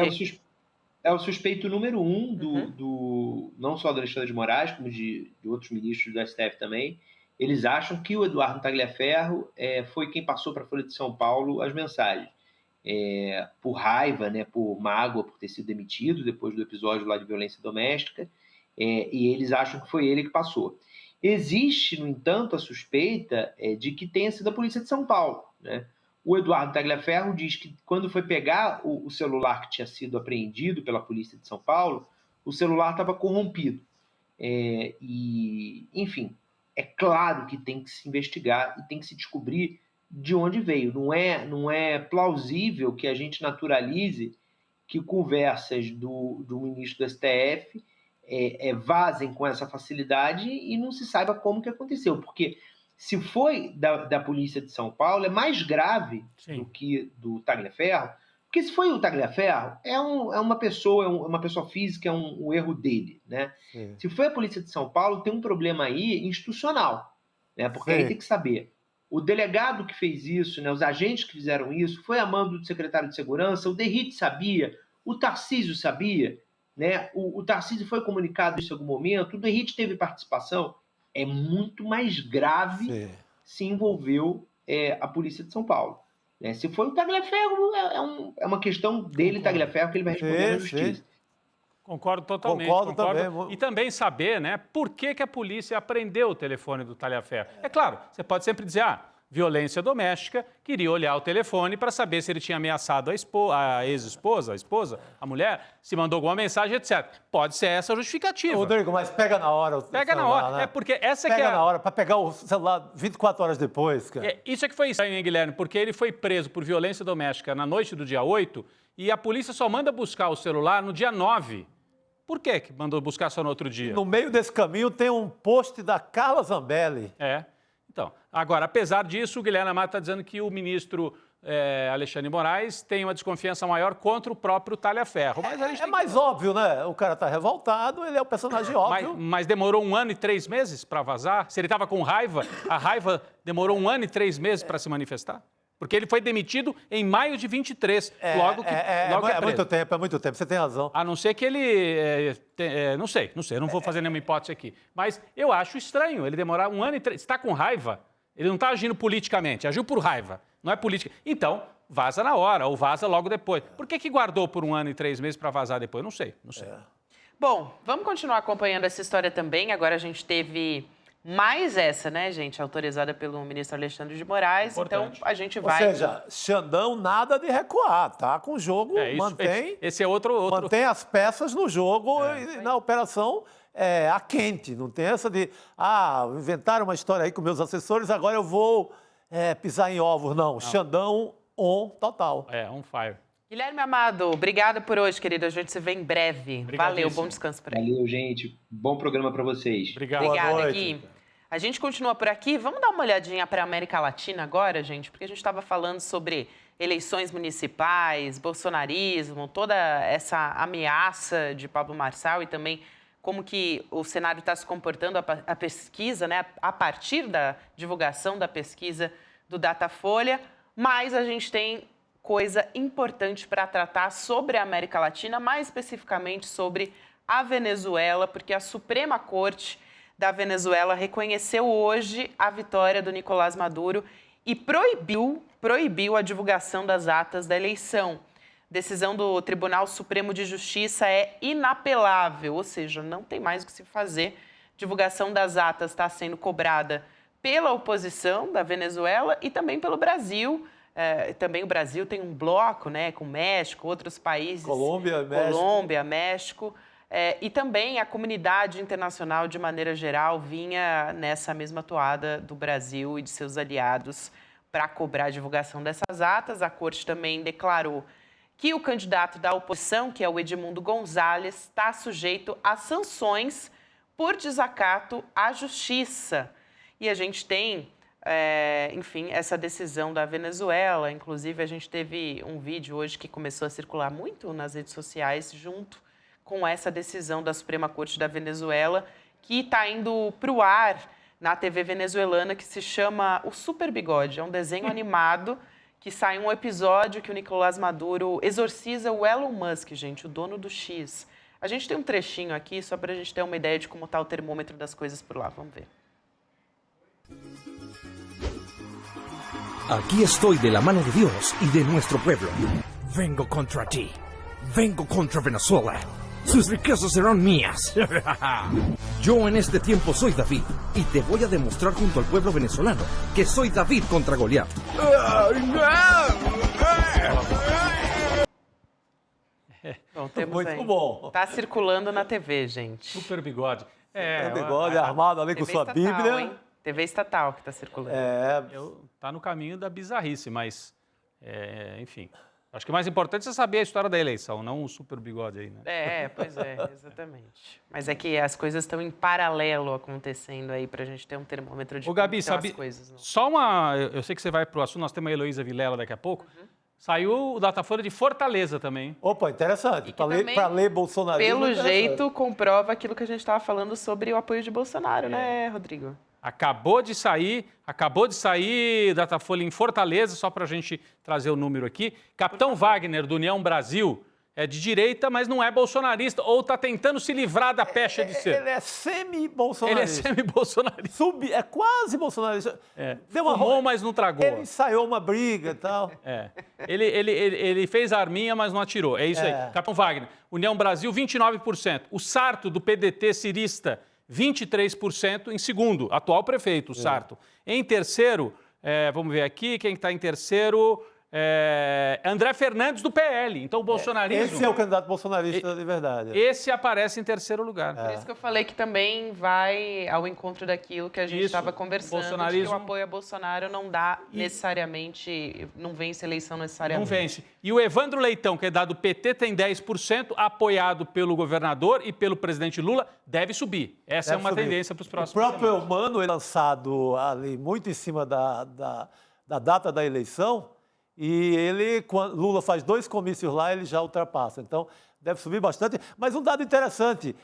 [SPEAKER 6] É o suspeito número 1 não só do Alexandre de Moraes, como de outros ministros do STF também. Eles acham que o Eduardo Tagliaferro foi quem passou para a Folha de São Paulo as mensagens. Por raiva, né, por mágoa, por ter sido demitido depois do episódio lá de violência doméstica, e eles acham que foi ele que passou. Existe, no entanto, a suspeita de que tenha sido a Polícia de São Paulo. Né? O Eduardo Tagliaferro diz que quando foi pegar o celular que tinha sido apreendido pela Polícia de São Paulo, o celular estava corrompido. Enfim, é claro que tem que se investigar e tem que se descobrir de onde veio. Não é plausível que a gente naturalize que conversas do ministro do STF vazem com essa facilidade e não se saiba como que aconteceu. Porque se foi da Polícia de São Paulo, é mais grave do que do Tagliaferro, porque se foi o Tagliaferro, é uma pessoa física, é um erro dele. Né? Se foi a Polícia de São Paulo, tem um problema aí institucional, né? Porque aí tem que saber. O delegado que fez isso, né, os agentes que fizeram isso, foi a mando do secretário de Segurança, o Derrite sabia, o Tarcísio sabia, né? O Tarcísio foi comunicado isso em algum momento, o Derrite teve participação. É muito mais grave se envolveu a Polícia de São Paulo. Né? Se foi o Tagliaferro, é uma questão dele, Tagliaferro, que ele vai responder na justiça.
[SPEAKER 5] Concordo totalmente.
[SPEAKER 4] Concordo também.
[SPEAKER 5] E também saber, né, por que a polícia apreendeu o telefone do Taliaferro. É claro, você pode sempre dizer, violência doméstica, queria olhar o telefone para saber se ele tinha ameaçado a ex-esposa, a esposa, a mulher, se mandou alguma mensagem, etc. Pode ser essa a justificativa.
[SPEAKER 4] Rodrigo, mas pega na hora o
[SPEAKER 5] Pega
[SPEAKER 4] celular,
[SPEAKER 5] na hora,
[SPEAKER 4] né?
[SPEAKER 5] porque essa
[SPEAKER 4] pega
[SPEAKER 5] que é...
[SPEAKER 4] na hora, para pegar o celular 24 horas depois, cara.
[SPEAKER 5] Isso é que foi estranho, hein, Guilherme? Porque ele foi preso por violência doméstica na noite do dia 8 e a polícia só manda buscar o celular no dia 9. Por que mandou buscar só no outro dia?
[SPEAKER 4] No meio desse caminho tem um post da Carla Zambelli.
[SPEAKER 5] Então, agora, apesar disso, o Guilherme Amado está dizendo que o ministro Alexandre de Moraes tem uma desconfiança maior contra o próprio Talhaferro. Mas a gente
[SPEAKER 4] mais óbvio, né? O cara está revoltado, ele é o personagem óbvio.
[SPEAKER 5] Mas demorou 1 ano e 3 meses para vazar? Se ele estava com raiva, a raiva demorou 1 ano e 3 meses para se manifestar? Porque ele foi demitido em maio de 23, logo que é
[SPEAKER 4] muito tempo, você tem razão.
[SPEAKER 5] A não ser que ele... não sei, eu não vou fazer nenhuma hipótese aqui. Mas eu acho estranho ele demorar 1 ano e 3... Se está com raiva, ele não está agindo politicamente, agiu por raiva, não é política. Então, vaza na hora ou vaza logo depois. Por que guardou por 1 ano e 3 meses para vazar depois? Não sei.
[SPEAKER 3] Bom, vamos continuar acompanhando essa história também. Agora a gente teve... mais essa, né, gente, autorizada pelo ministro Alexandre de Moraes. Importante. Então, a gente vai...
[SPEAKER 4] Ou seja, Xandão nada de recuar, tá? Com o jogo, mantém...
[SPEAKER 5] Esse é outro...
[SPEAKER 4] Mantém as peças no jogo e na operação a quente. Não tem essa de, inventaram uma história aí com meus assessores, agora eu vou pisar em ovos. Não, Xandão total.
[SPEAKER 5] On fire.
[SPEAKER 3] Guilherme Amado, obrigada por hoje, querido. A gente se vê em breve. Valeu, bom descanso por aí.
[SPEAKER 6] Valeu, gente. Bom programa para vocês.
[SPEAKER 3] Obrigada, Gui. A gente continua por aqui. Vamos dar uma olhadinha para a América Latina agora, gente? Porque a gente estava falando sobre eleições municipais, bolsonarismo, toda essa ameaça de Pablo Marçal e também como que o cenário está se comportando, a pesquisa, né? A partir da divulgação da pesquisa do Datafolha. Mas a gente tem coisa importante para tratar sobre a América Latina, mais especificamente sobre a Venezuela, porque a Suprema Corte da Venezuela reconheceu hoje a vitória do Nicolás Maduro e proibiu a divulgação das atas da eleição. Decisão do Tribunal Supremo de Justiça é inapelável, ou seja, não tem mais o que se fazer. Divulgação das atas está sendo cobrada pela oposição da Venezuela e também pelo Brasil. Também o Brasil tem um bloco, né, com México, outros países. Colômbia, México. E também a comunidade internacional, de maneira geral, vinha nessa mesma toada do Brasil e de seus aliados para cobrar a divulgação dessas atas. A Corte também declarou que o candidato da oposição, que é o Edmundo Gonzalez, está sujeito a sanções por desacato à justiça. E a gente tem... enfim, essa decisão da Venezuela. Inclusive, a gente teve um vídeo hoje que começou a circular muito nas redes sociais junto com essa decisão da Suprema Corte da Venezuela, que está indo para o ar na TV venezuelana, que se chama O Super Bigode. É um desenho animado que sai um episódio que o Nicolás Maduro exorciza o Elon Musk, gente, o dono do X. A gente tem um trechinho aqui só para a gente ter uma ideia de como está o termômetro das coisas por lá. Vamos ver.
[SPEAKER 7] Aquí estoy de la mano de Dios y de nuestro pueblo. Vengo contra ti. Vengo contra Venezuela. Sus riquezas serán mías. Yo en este tiempo soy David y te voy a demostrar junto al pueblo venezolano que soy David contra Goliat.
[SPEAKER 3] Bom, temos
[SPEAKER 4] muito bom.
[SPEAKER 3] Tá circulando na TV, gente.
[SPEAKER 5] Super Bigode.
[SPEAKER 4] Super Bigode armado ali com sua
[SPEAKER 3] estatal,
[SPEAKER 4] Bíblia.
[SPEAKER 3] Hein? TV estatal que está circulando.
[SPEAKER 5] Tá no caminho da bizarrice, mas, enfim. Acho que o mais importante é saber a história da eleição, não o Super Bigode aí, né?
[SPEAKER 3] Pois é, exatamente. Mas é que as coisas estão em paralelo acontecendo aí pra gente ter um termômetro de
[SPEAKER 5] Gabi,
[SPEAKER 3] as coisas. Não.
[SPEAKER 5] Só uma... Eu sei que você vai pro assunto, nós temos a Heloísa Vilela daqui a pouco. Saiu o Datafolha de Fortaleza também.
[SPEAKER 4] Opa, interessante. Para ler bolsonarismo.
[SPEAKER 3] Pelo jeito, comprova aquilo que a gente estava falando sobre o apoio de Bolsonaro, né, Rodrigo?
[SPEAKER 5] Acabou de sair Datafolha em Fortaleza, só para a gente trazer o número aqui. Capitão Wagner, do União Brasil, é de direita, mas não é bolsonarista, ou está tentando se livrar da pecha de ser.
[SPEAKER 4] Ele é semi-bolsonarista.
[SPEAKER 5] Ele é semi-bolsonarista.
[SPEAKER 4] É quase bolsonarista.
[SPEAKER 5] Fumou, mas não tragou.
[SPEAKER 4] Ele ensaiou uma briga e tal.
[SPEAKER 5] Ele fez a arminha, mas não atirou. É isso aí. Capitão Wagner, União Brasil, 29%. O Sarto, do PDT cirista, 23%. Em segundo, atual prefeito, o Sarto. Em terceiro, vamos ver aqui, quem está em terceiro... André Fernandes, do PL. Então, o bolsonarismo...
[SPEAKER 4] Esse é o candidato bolsonarista de verdade.
[SPEAKER 5] Esse aparece em terceiro lugar.
[SPEAKER 3] Por isso que eu falei que também vai ao encontro daquilo que a gente estava conversando, de que o apoio a Bolsonaro não dá necessariamente, não vence a eleição necessariamente.
[SPEAKER 5] Não vence. E o Evandro Leitão, que é dado PT, tem 10%, apoiado pelo governador e pelo presidente Lula, deve subir. Essa é uma tendência para os próximos
[SPEAKER 4] anos. O próprio
[SPEAKER 5] semanas.
[SPEAKER 4] Eumano é lançado ali muito em cima da data da eleição, e ele, quando Lula faz 2 comícios lá, ele já ultrapassa. Então, deve subir bastante. Mas um dado interessante,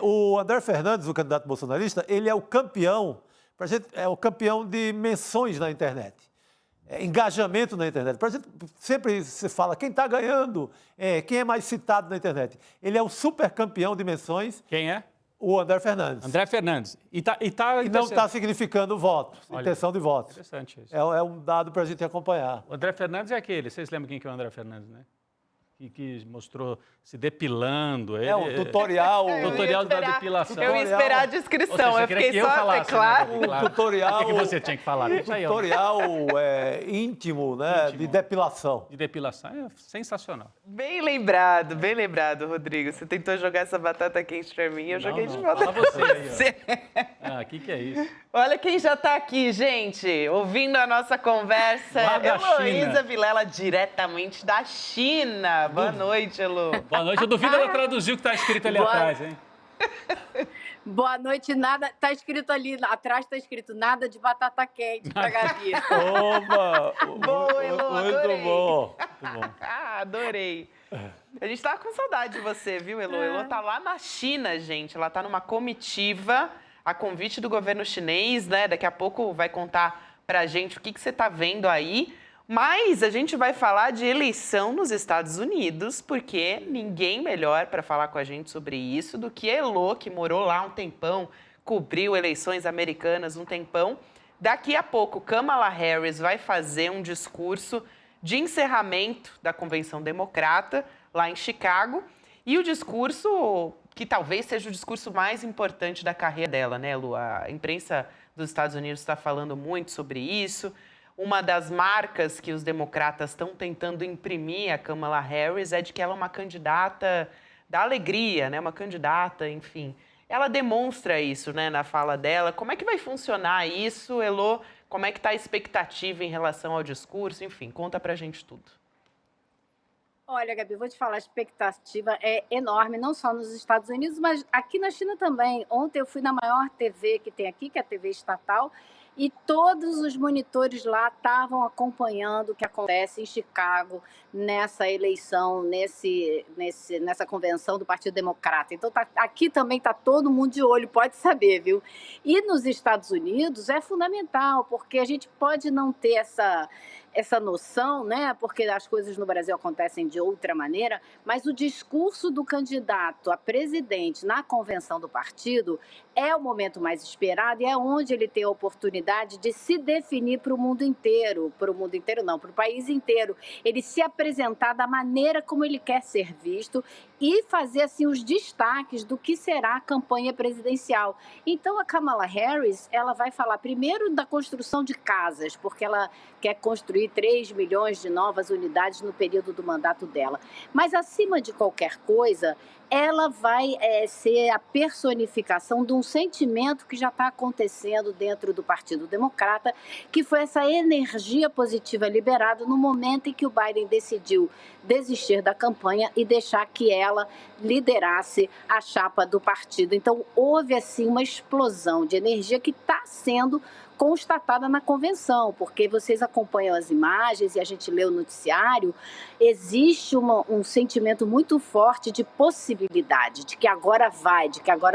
[SPEAKER 4] o André Fernandes, o candidato bolsonarista, ele é o campeão, pra gente, é o campeão de menções na internet. Engajamento na internet. Pra gente, sempre se fala quem está ganhando, quem é mais citado na internet. Ele é o super campeão de menções.
[SPEAKER 5] Quem é?
[SPEAKER 4] O André Fernandes.
[SPEAKER 5] André Fernandes. E
[SPEAKER 4] não está significando voto, intenção de voto.
[SPEAKER 5] Interessante isso.
[SPEAKER 4] É um dado para a gente acompanhar.
[SPEAKER 5] O André Fernandes é aquele, vocês lembram quem que é o André Fernandes, né? Que mostrou se depilando.
[SPEAKER 4] O tutorial.
[SPEAKER 5] O tutorial da depilação.
[SPEAKER 3] Eu ia esperar a descrição.
[SPEAKER 5] Eu fiquei só...
[SPEAKER 3] falasse, claro.
[SPEAKER 5] Né?
[SPEAKER 4] O tutorial.
[SPEAKER 5] O que você tinha que falar?
[SPEAKER 4] Tutorial íntimo, né? De depilação.
[SPEAKER 5] De depilação. É sensacional.
[SPEAKER 3] Bem lembrado, Rodrigo. Você tentou jogar essa batata quente pra mim, eu joguei de volta.
[SPEAKER 5] Fala você. O que é isso?
[SPEAKER 3] Olha quem já tá aqui, gente, ouvindo a nossa conversa. Heloísa Vilela, diretamente da China. Boa noite, Elo.
[SPEAKER 5] Boa noite. Eu duvido ela traduzir o que está escrito ali atrás, hein?
[SPEAKER 8] Boa noite, nada. Tá escrito ali, atrás tá escrito nada de batata quente pra Gabi.
[SPEAKER 4] Oba!
[SPEAKER 3] Boa, Elo, adorei.
[SPEAKER 4] Muito bom.
[SPEAKER 3] Adorei. A gente tava com saudade de você, viu, Elo? Elo tá lá na China, gente. Ela tá numa comitiva a convite do governo chinês, né? Daqui a pouco vai contar pra gente o que você tá vendo aí. Mas a gente vai falar de eleição nos Estados Unidos, porque ninguém melhor para falar com a gente sobre isso do que a Elo, que morou lá um tempão, cobriu eleições americanas um tempão. Daqui a pouco, Kamala Harris vai fazer um discurso de encerramento da Convenção Democrata lá em Chicago. E o discurso que talvez seja o discurso mais importante da carreira dela, né, Lu? A imprensa dos Estados Unidos está falando muito sobre isso. Uma das marcas que os democratas estão tentando imprimir a Kamala Harris é de que ela é uma candidata da alegria, né? Uma candidata, enfim. Ela demonstra isso, né, na fala dela. Como é que vai funcionar isso, Elo? Como é que está a expectativa em relação ao discurso? Enfim, conta pra gente tudo.
[SPEAKER 8] Olha, Gabi, vou te falar, a expectativa é enorme, não só nos Estados Unidos, mas aqui na China também. Ontem eu fui na maior TV que tem aqui, que é a TV estatal, e todos os monitores lá estavam acompanhando o que acontece em Chicago nessa eleição, nessa convenção do Partido Democrata. Então, aqui também está todo mundo de olho, pode saber, viu? E nos Estados Unidos é fundamental, porque a gente pode não ter essa noção, né? Porque as coisas no Brasil acontecem de outra maneira, mas o discurso do candidato a presidente na convenção do partido é o momento mais esperado e é onde ele tem a oportunidade de se definir para o mundo inteiro, para o país inteiro. Ele se apresentar da maneira como ele quer ser visto e fazer assim os destaques do que será a campanha presidencial. Então a Kamala Harris, ela vai falar primeiro da construção de casas, porque ela quer construir 3 milhões de novas unidades no período do mandato dela. Mas acima de qualquer coisa, ela vai ser a personificação de um sentimento que já está acontecendo dentro do Partido Democrata, que foi essa energia positiva liberada no momento em que o Biden decidiu desistir da campanha e deixar que ela liderasse a chapa do partido. Então, houve assim uma explosão de energia que está sendo constatada na convenção, porque vocês acompanham as imagens e a gente lê o noticiário, existe um sentimento muito forte de possibilidade, de que agora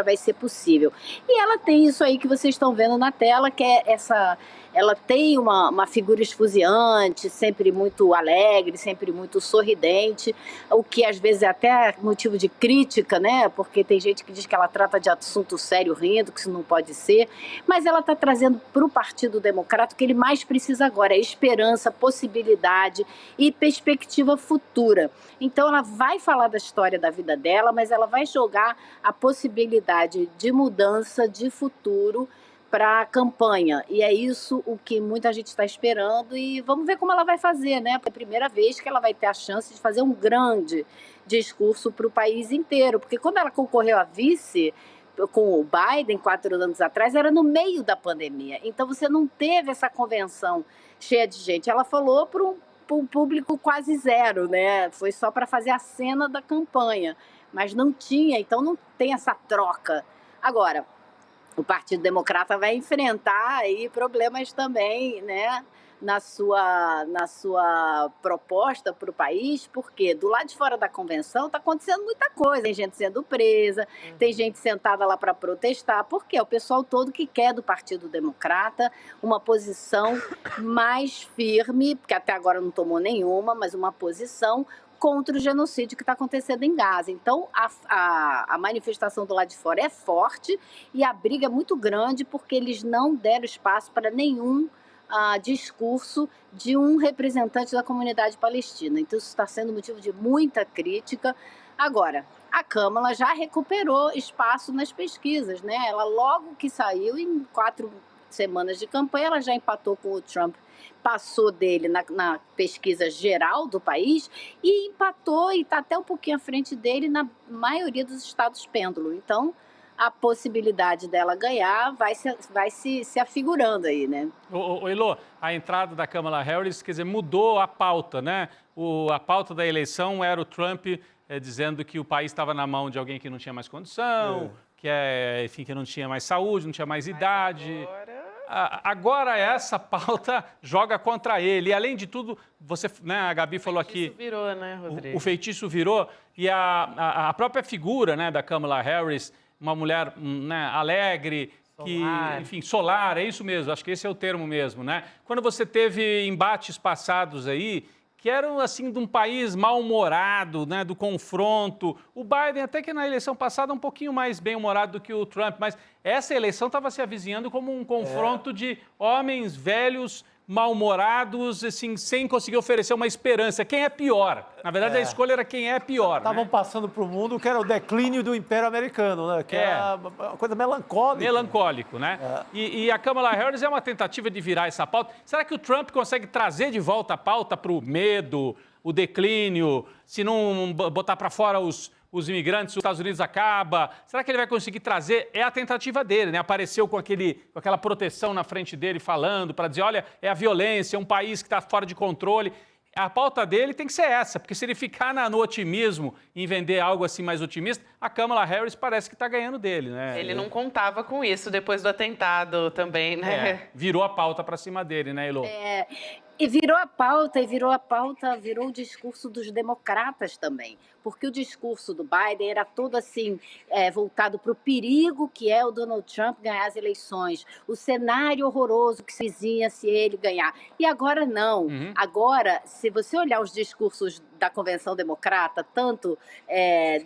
[SPEAKER 8] vai ser possível. E ela tem isso aí que vocês estão vendo na tela, que é ela tem uma figura esfuziante, sempre muito alegre, sempre muito sorridente, o que às vezes é até motivo de crítica, né? Porque tem gente que diz que ela trata de assunto sério rindo, que isso não pode ser, mas ela está trazendo para o Partido Democrata o que ele mais precisa agora, é esperança, possibilidade e perspectiva futura. Então ela vai falar da história da vida dela, mas ela vai jogar a possibilidade de mudança, de futuro para a campanha. E é isso o que muita gente está esperando e vamos ver como ela vai fazer, né? Porque é a primeira vez que ela vai ter a chance de fazer um grande discurso para o país inteiro. Porque quando ela concorreu a vice com o Biden 4 anos atrás, era no meio da pandemia. Então você não teve essa convenção cheia de gente. Ela falou para um público quase zero, né? Foi só para fazer a cena da campanha. Mas não tinha, então não tem essa troca. Agora, o Partido Democrata vai enfrentar aí problemas também, né, na sua proposta para o país, porque do lado de fora da convenção está acontecendo muita coisa. Tem gente sendo presa, tem gente sentada lá para protestar, porque é o pessoal todo que quer do Partido Democrata uma posição mais firme, porque até agora não tomou nenhuma, mas uma posição contra o genocídio que está acontecendo em Gaza. Então, a manifestação do lado de fora é forte e a briga é muito grande porque eles não deram espaço para nenhum discurso de um representante da comunidade palestina. Então, isso está sendo motivo de muita crítica. Agora, a Câmara já recuperou espaço nas pesquisas, né? Ela logo que saiu, em 4 semanas de campanha, ela já empatou com o Trump, passou dele na pesquisa geral do país e empatou e está até um pouquinho à frente dele na maioria dos estados pêndulo. Então, a possibilidade dela ganhar vai se afigurando aí, né?
[SPEAKER 5] Elô, a entrada da Kamala Harris, quer dizer, mudou a pauta, né? A pauta da eleição era o Trump dizendo que o país estava na mão de alguém que não tinha mais condição, enfim, que não tinha mais saúde, não tinha mais idade. Agora essa pauta joga contra ele. E, além de tudo, né, a Gabi falou aqui... O feitiço
[SPEAKER 3] virou, né, Rodrigo?
[SPEAKER 5] O feitiço virou. E a própria figura, né, da Kamala Harris, uma mulher, né, alegre,
[SPEAKER 3] solar.
[SPEAKER 5] Enfim, solar, é isso mesmo, acho que esse é o termo mesmo, né? Quando você teve embates passados aí, que eram, assim, de um país mal-humorado, né, do confronto. O Biden, até que na eleição passada, um pouquinho mais bem-humorado do que o Trump, mas essa eleição estava se avizinhando como um confronto de homens velhos, mal-humorados, assim, sem conseguir oferecer uma esperança. Quem é pior? Na verdade, a escolha era quem é pior.
[SPEAKER 4] Estavam passando para o mundo que era o declínio do Império Americano, né? Que é uma coisa melancólica.
[SPEAKER 5] Melancólico, né? E a Kamala Harris é uma tentativa de virar essa pauta. Será que o Trump consegue trazer de volta a pauta para o medo, o declínio, se não botar para fora os imigrantes, os Estados Unidos acaba? Será que ele vai conseguir trazer? É a tentativa dele, né? Apareceu com aquela proteção na frente dele, falando, para dizer, olha, é a violência, é um país que está fora de controle. A pauta dele tem que ser essa, porque se ele ficar no otimismo, em vender algo assim mais otimista, a Kamala Harris parece que está ganhando dele, né?
[SPEAKER 3] Ele não contava com isso depois do atentado também, né?
[SPEAKER 5] Virou a pauta para cima dele, né, Elô?
[SPEAKER 8] E virou o discurso dos democratas também, porque o discurso do Biden era todo assim, voltado para o perigo que é o Donald Trump ganhar as eleições, o cenário horroroso que se vizinha se ele ganhar. E agora não. Agora, se você olhar os discursos da Convenção Democrata, tanto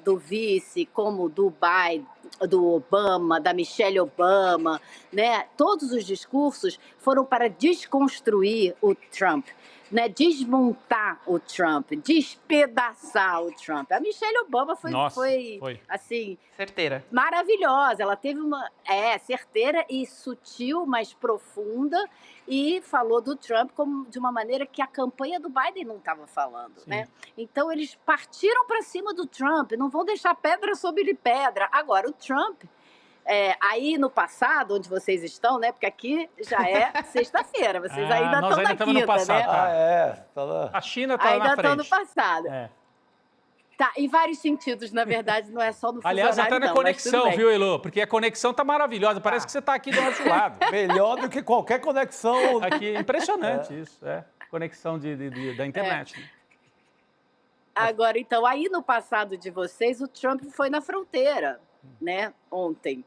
[SPEAKER 8] do vice como do Biden, do Obama, da Michelle Obama, né? Todos os discursos foram para desconstruir o Trump, né? Desmontar o Trump, despedaçar o Trump. A Michelle Obama foi assim,
[SPEAKER 3] certeira,
[SPEAKER 8] maravilhosa. Ela teve certeira e sutil, mas profunda, e falou do Trump como de uma maneira que a campanha do Biden não estava falando, né? Então eles partiram para cima do Trump, não vão deixar pedra sobre pedra. Agora o Trump, aí no passado, onde vocês estão, né? Porque aqui já é sexta-feira, vocês ainda estão na quinta,
[SPEAKER 5] no passado,
[SPEAKER 8] né?
[SPEAKER 5] A China está
[SPEAKER 8] ainda
[SPEAKER 5] na frente.
[SPEAKER 8] Ainda estão no passado. Tá, em vários sentidos, na verdade, não é só no fuso
[SPEAKER 5] Aliás,
[SPEAKER 8] horário,
[SPEAKER 5] até na conexão, viu, Elô? Porque a conexão tá maravilhosa, parece que você tá aqui do nosso lado.
[SPEAKER 4] Melhor do que qualquer conexão.
[SPEAKER 5] Aqui, impressionante isso, conexão da internet. Né?
[SPEAKER 8] Agora, então, aí no passado de vocês, o Trump foi na fronteira, né, ontem.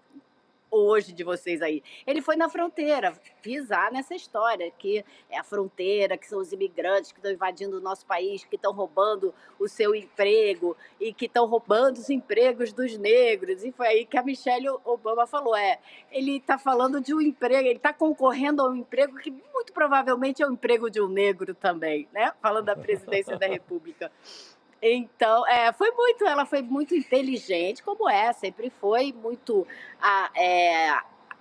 [SPEAKER 8] hoje de vocês aí. Ele foi na fronteira, pisar nessa história, que é a fronteira, que são os imigrantes que estão invadindo o nosso país, que estão roubando o seu emprego e que estão roubando os empregos dos negros. E foi aí que a Michelle Obama falou, ele está falando de um emprego, ele está concorrendo a um emprego que muito provavelmente é o emprego de um negro também, né? Falando da presidência da República. Então, ela foi muito inteligente, como sempre foi, muito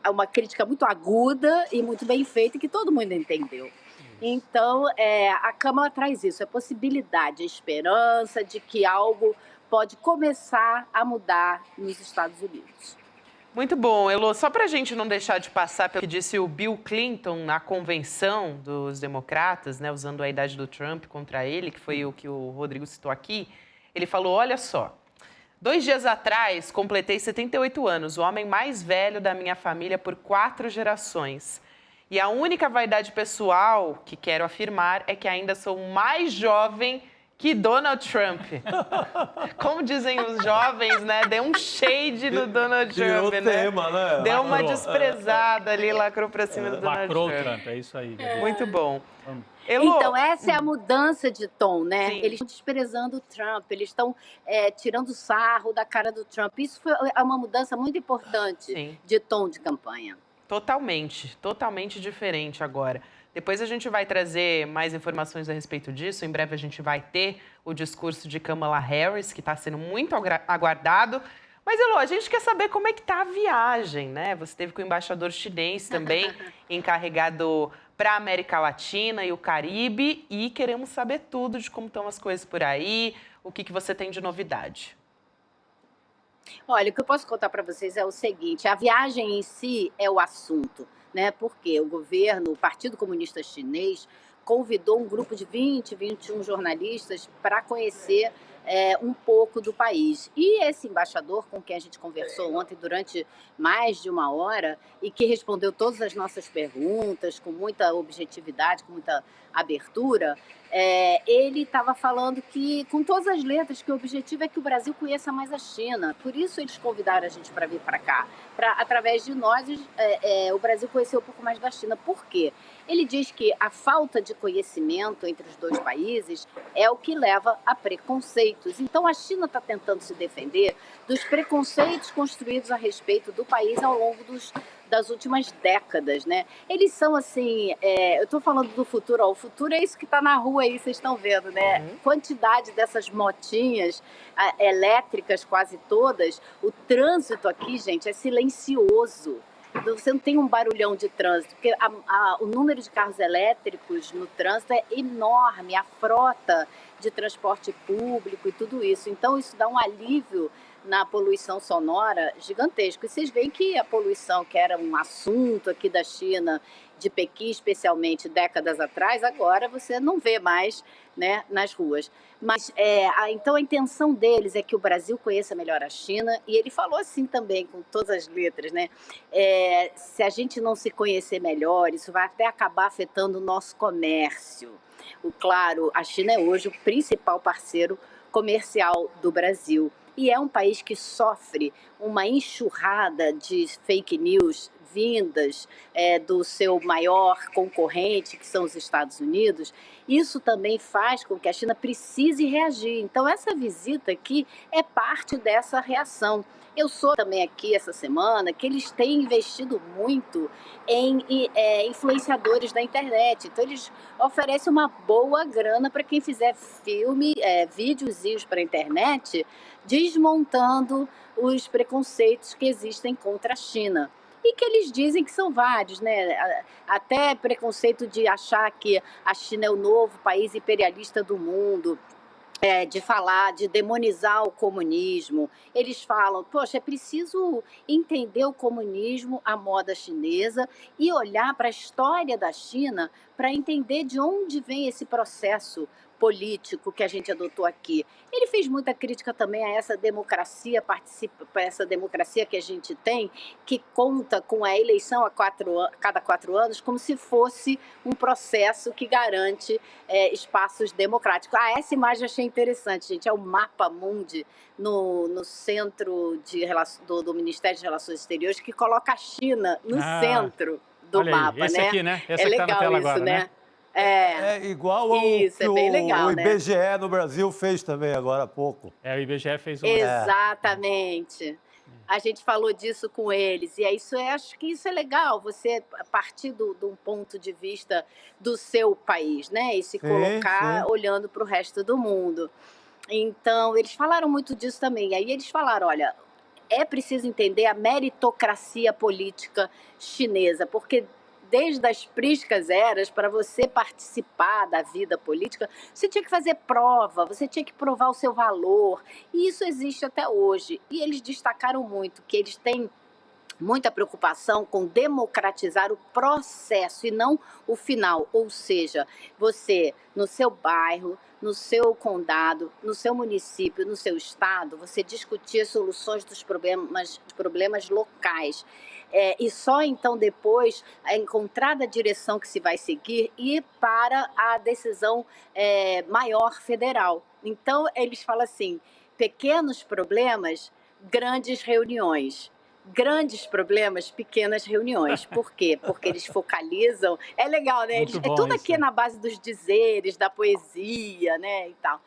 [SPEAKER 8] uma crítica muito aguda e muito bem feita, que todo mundo entendeu. Então, a Câmara traz isso, a possibilidade, a esperança de que algo pode começar a mudar nos Estados Unidos.
[SPEAKER 3] Muito bom, Elô. Só para a gente não deixar de passar pelo que disse o Bill Clinton na convenção dos democratas, né, usando a idade do Trump contra ele, que foi o que o Rodrigo citou aqui, ele falou, olha só, 2 dias atrás completei 78 anos, o homem mais velho da minha família por 4 gerações. E a única vaidade pessoal que quero afirmar é que ainda sou mais jovem que Donald Trump. Como dizem os jovens, né? Deu um shade no Donald Trump, né?
[SPEAKER 4] Tema, né?
[SPEAKER 3] Deu uma desprezada ali, lacrou pra cima do Donald
[SPEAKER 5] Lacrou o
[SPEAKER 3] Trump.
[SPEAKER 5] Trump, é isso aí.
[SPEAKER 3] Muito bom. Elô,
[SPEAKER 8] Então, essa é a mudança de tom, né?
[SPEAKER 3] Sim.
[SPEAKER 8] Eles estão desprezando o Trump, eles estão tirando sarro da cara do Trump. Isso é uma mudança muito importante
[SPEAKER 3] Sim.
[SPEAKER 8] de tom de campanha.
[SPEAKER 3] totalmente diferente agora. Depois a gente vai trazer mais informações a respeito disso. Em breve a gente vai ter o discurso de Kamala Harris, que está sendo muito aguardado. Mas, Elô, a gente quer saber como é que está a viagem, né? Você esteve com o embaixador chinês também, encarregado para a América Latina e o Caribe. E queremos saber tudo de como estão as coisas por aí, o que você tem de novidade.
[SPEAKER 8] Olha, o que eu posso contar para vocês é o seguinte, a viagem em si é o assunto, né? Porque o governo, o Partido Comunista Chinês, convidou um grupo de 21 jornalistas para conhecer um pouco do país. E esse embaixador, com quem a gente conversou ontem durante mais de 1 hora, e que respondeu todas as nossas perguntas com muita objetividade, com muita abertura, ele estava falando que, com todas as letras, que o objetivo é que o Brasil conheça mais a China. Por isso eles convidaram a gente para vir para cá, para, através de nós, o Brasil conhecer um pouco mais da China. Por quê? Ele diz que a falta de conhecimento entre os dois países é o que leva a preconceitos. Então, a China está tentando se defender dos preconceitos construídos a respeito do país ao longo das últimas décadas, né? Eles são assim, eu estou falando do futuro, o futuro é isso que está na rua aí, vocês estão vendo, né? Quantidade dessas motinhas elétricas quase todas, o trânsito aqui, gente, é silencioso. Você não tem um barulhão de trânsito, porque o número de carros elétricos no trânsito é enorme, a frota de transporte público e tudo isso. Então, isso dá um alívio na poluição sonora gigantesco. E vocês veem que a poluição, que era um assunto aqui da China, de Pequim especialmente, décadas atrás, agora você não vê mais, né, nas ruas. Mas, então, a intenção deles é que o Brasil conheça melhor a China, e ele falou assim também, com todas as letras, né? Se a gente não se conhecer melhor, isso vai até acabar afetando o nosso comércio. Claro, a China é hoje o principal parceiro comercial do Brasil. E é um país que sofre uma enxurrada de fake news vindas do seu maior concorrente, que são os Estados Unidos. Isso também faz com que a China precise reagir. Então, essa visita aqui é parte dessa reação. Eu soube também aqui essa semana que eles têm investido muito em influenciadores da internet. Então, eles oferecem uma boa grana para quem fizer videozinhos para a internet, desmontando os preconceitos que existem contra a China. E que eles dizem que são vários, né? Até preconceito de achar que a China é o novo país imperialista do mundo, de falar, de demonizar o comunismo. Eles falam, poxa, é preciso entender o comunismo, a moda chinesa, e olhar para a história da China para entender de onde vem esse processo político que a gente adotou aqui. Ele fez muita crítica também a essa democracia, essa democracia que a gente tem, que conta com a eleição cada 4 anos, como se fosse um processo que garante espaços democráticos. Essa imagem eu achei interessante, gente, é o mapa mundi no centro do Ministério de Relações Exteriores, que coloca a China no centro do mapa,
[SPEAKER 5] esse
[SPEAKER 8] né?
[SPEAKER 5] aqui, né? Esse
[SPEAKER 8] é
[SPEAKER 5] aqui tá
[SPEAKER 8] legal
[SPEAKER 5] na tela
[SPEAKER 8] isso,
[SPEAKER 5] agora, né?
[SPEAKER 8] É
[SPEAKER 4] igual ao
[SPEAKER 8] isso,
[SPEAKER 4] que
[SPEAKER 8] é bem legal,
[SPEAKER 4] o
[SPEAKER 8] né?
[SPEAKER 4] IBGE no Brasil fez também agora há pouco.
[SPEAKER 5] O IBGE fez um...
[SPEAKER 8] Exatamente. A gente falou disso com eles. E acho que isso é legal, você partir de um ponto de vista do seu país, né? E se colocar olhando para o resto do mundo. Então, eles falaram muito disso também. E aí eles falaram, olha, é preciso entender a meritocracia política chinesa, porque desde as priscas eras, para você participar da vida política, você tinha que fazer prova, você tinha que provar o seu valor. E isso existe até hoje. E eles destacaram muito que eles têm muita preocupação com democratizar o processo e não o final. Ou seja, você, no seu bairro, no seu condado, no seu município, no seu estado, você discutir soluções dos problemas locais. E só então depois encontrar a direção que se vai seguir e ir para a decisão maior federal. Então, eles falam assim, pequenos problemas, grandes reuniões. Grandes problemas, pequenas reuniões. Por quê? Porque eles focalizam... É legal, né? Tudo aqui é na base dos dizeres, da poesia, né? E tal.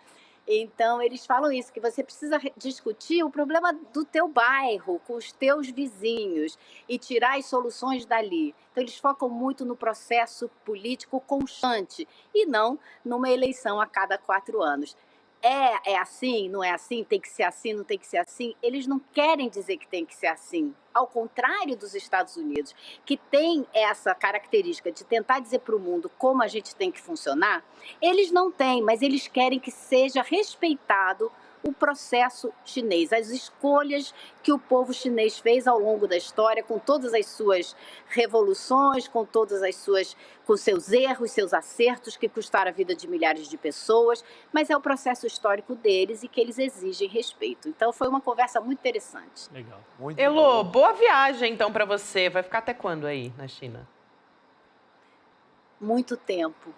[SPEAKER 8] Então, eles falam isso, que você precisa discutir o problema do teu bairro, com os teus vizinhos, e tirar as soluções dali. Então, eles focam muito no processo político constante, e não numa eleição a cada 4 anos. É assim, não é assim, tem que ser assim, não tem que ser assim. Eles não querem dizer que tem que ser assim. Ao contrário dos Estados Unidos, que tem essa característica de tentar dizer para o mundo como a gente tem que funcionar, eles não têm, mas eles querem que seja respeitado o processo chinês, as escolhas que o povo chinês fez ao longo da história, com todas as suas revoluções, com seus erros, seus acertos, que custaram a vida de milhares de pessoas, mas é o processo histórico deles e que eles exigem respeito. Então, foi uma conversa muito interessante.
[SPEAKER 5] Legal.
[SPEAKER 3] Elô, boa viagem, então, para você. Vai ficar até quando aí, na China?
[SPEAKER 8] Muito tempo.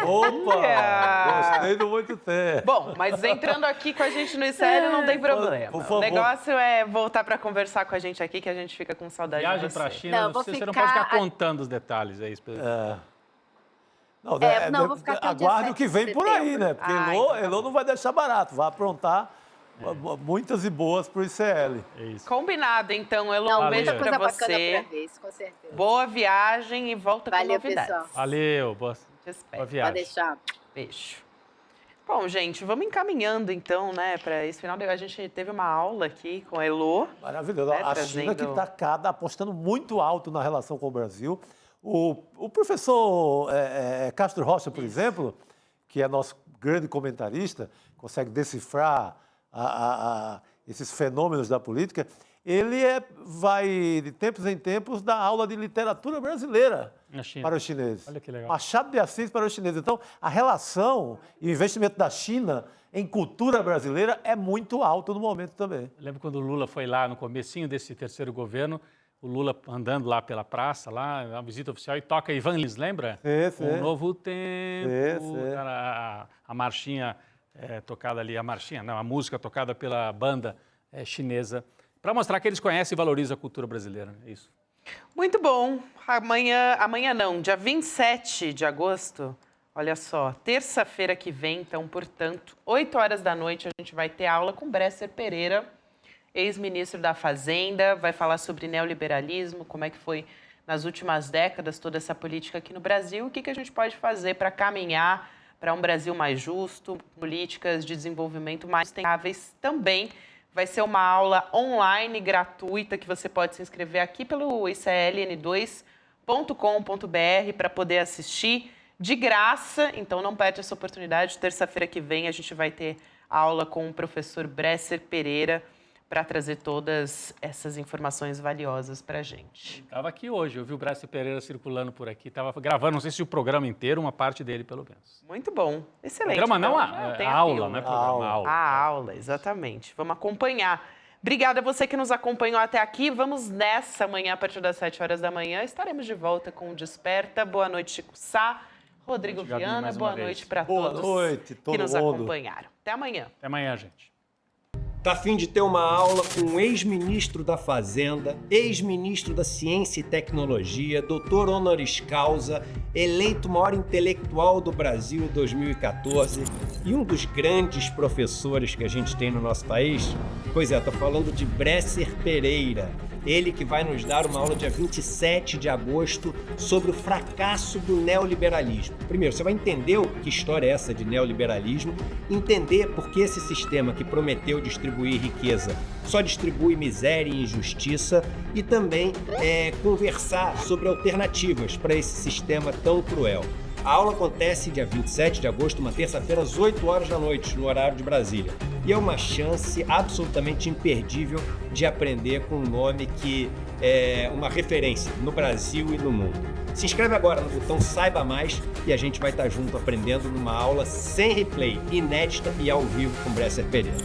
[SPEAKER 4] Opa! Gostei do muito tempo.
[SPEAKER 3] Bom, mas entrando aqui com a gente no ICL não tem problema.
[SPEAKER 4] Por favor.
[SPEAKER 3] O negócio é voltar para conversar com a gente aqui, que a gente fica com saudade de
[SPEAKER 5] Viagem
[SPEAKER 3] você.
[SPEAKER 5] para a China, você não pode ficar contando os detalhes, é isso?
[SPEAKER 8] Não, vou ficar até o dia
[SPEAKER 4] aguarde
[SPEAKER 8] 7
[SPEAKER 4] o que vem
[SPEAKER 8] de
[SPEAKER 4] por aí,
[SPEAKER 8] setembro.
[SPEAKER 4] né? Porque Elô não vai deixar barato, vai aprontar muitas e boas para o ICL.
[SPEAKER 5] É isso.
[SPEAKER 3] Combinado, então, Elô.
[SPEAKER 8] Não,
[SPEAKER 3] Um beijo
[SPEAKER 8] muita
[SPEAKER 3] para
[SPEAKER 8] coisa bacana
[SPEAKER 3] você.
[SPEAKER 8] pra ver, isso, com certeza.
[SPEAKER 3] Boa viagem e volta com
[SPEAKER 8] Valeu,
[SPEAKER 3] novidades.
[SPEAKER 8] pessoal.
[SPEAKER 5] Valeu, boa
[SPEAKER 3] Te espero.
[SPEAKER 5] boa viagem.
[SPEAKER 8] Pode deixar.
[SPEAKER 3] Beijo. Bom, gente, vamos encaminhando então, né, para esse final. A gente teve uma aula aqui com a Elô.
[SPEAKER 4] Maravilhoso.
[SPEAKER 3] Né,
[SPEAKER 4] a China que está apostando muito alto na relação com o Brasil. O professor Castro Rocha, por exemplo, que é nosso grande comentarista, consegue decifrar esses fenômenos da política, ele vai, de tempos em tempos, dar aula de literatura brasileira para os chineses.
[SPEAKER 5] Olha que legal.
[SPEAKER 4] Machado de Assis para os chineses. Então, a relação e o investimento da China em cultura brasileira é muito alto no momento também.
[SPEAKER 5] Eu lembro quando o Lula foi lá no comecinho desse terceiro governo, o Lula andando lá pela praça, lá, uma visita oficial, e toca Ivan Lins, lembra? Um novo tempo, a marchinha tocada ali, a música tocada pela banda chinesa, para mostrar que eles conhecem e valorizam a cultura brasileira, é isso.
[SPEAKER 3] Muito bom. Amanhã não, dia 27 de agosto, olha só, terça-feira que vem, então, portanto, 8 horas da noite, a gente vai ter aula com Bresser Pereira, ex-ministro da Fazenda, vai falar sobre neoliberalismo, como é que foi nas últimas décadas toda essa política aqui no Brasil, o que a gente pode fazer para caminhar para um Brasil mais justo, políticas de desenvolvimento mais sustentáveis também. Vai ser uma aula online gratuita que você pode se inscrever aqui pelo icln2.com.br para poder assistir de graça. Então não perde essa oportunidade. Terça-feira que vem a gente vai ter aula com o professor Bresser Pereira para trazer todas essas informações valiosas para a gente.
[SPEAKER 5] Estava aqui hoje, eu vi o Bresser Pereira circulando por aqui, estava gravando, não sei se o programa inteiro, uma parte dele pelo menos.
[SPEAKER 3] Muito bom, excelente.
[SPEAKER 5] Programa não,
[SPEAKER 3] tem
[SPEAKER 5] a aula, não é programa, aula.
[SPEAKER 3] A aula, exatamente. Vamos acompanhar. Obrigada a você que nos acompanhou até aqui. Vamos nessa manhã, a partir das 7 horas da manhã. Estaremos de volta com o Desperta. Boa noite, Chico Sá. Rodrigo Viana, boa noite para todos que nos acompanharam. Até amanhã.
[SPEAKER 5] Até amanhã, gente.
[SPEAKER 9] Tá a fim de ter uma aula com o ex-ministro da Fazenda, ex-ministro da Ciência e Tecnologia, doutor honoris causa, eleito maior intelectual do Brasil em 2014 e um dos grandes professores que a gente tem no nosso país? Pois é, tô falando de Bresser Pereira. Ele que vai nos dar uma aula dia 27 de agosto sobre o fracasso do neoliberalismo. Primeiro, você vai entender que história é essa de neoliberalismo, entender por que esse sistema que prometeu distribuir riqueza só distribui miséria e injustiça e também conversar sobre alternativas para esse sistema tão cruel. A aula acontece dia 27 de agosto, uma terça-feira, às 8 horas da noite, no horário de Brasília. E é uma chance absolutamente imperdível de aprender com um nome que é uma referência no Brasil e no mundo. Se inscreve agora no botão Saiba Mais e a gente vai estar junto aprendendo numa aula sem replay, inédita e ao vivo com Bresser Pereira.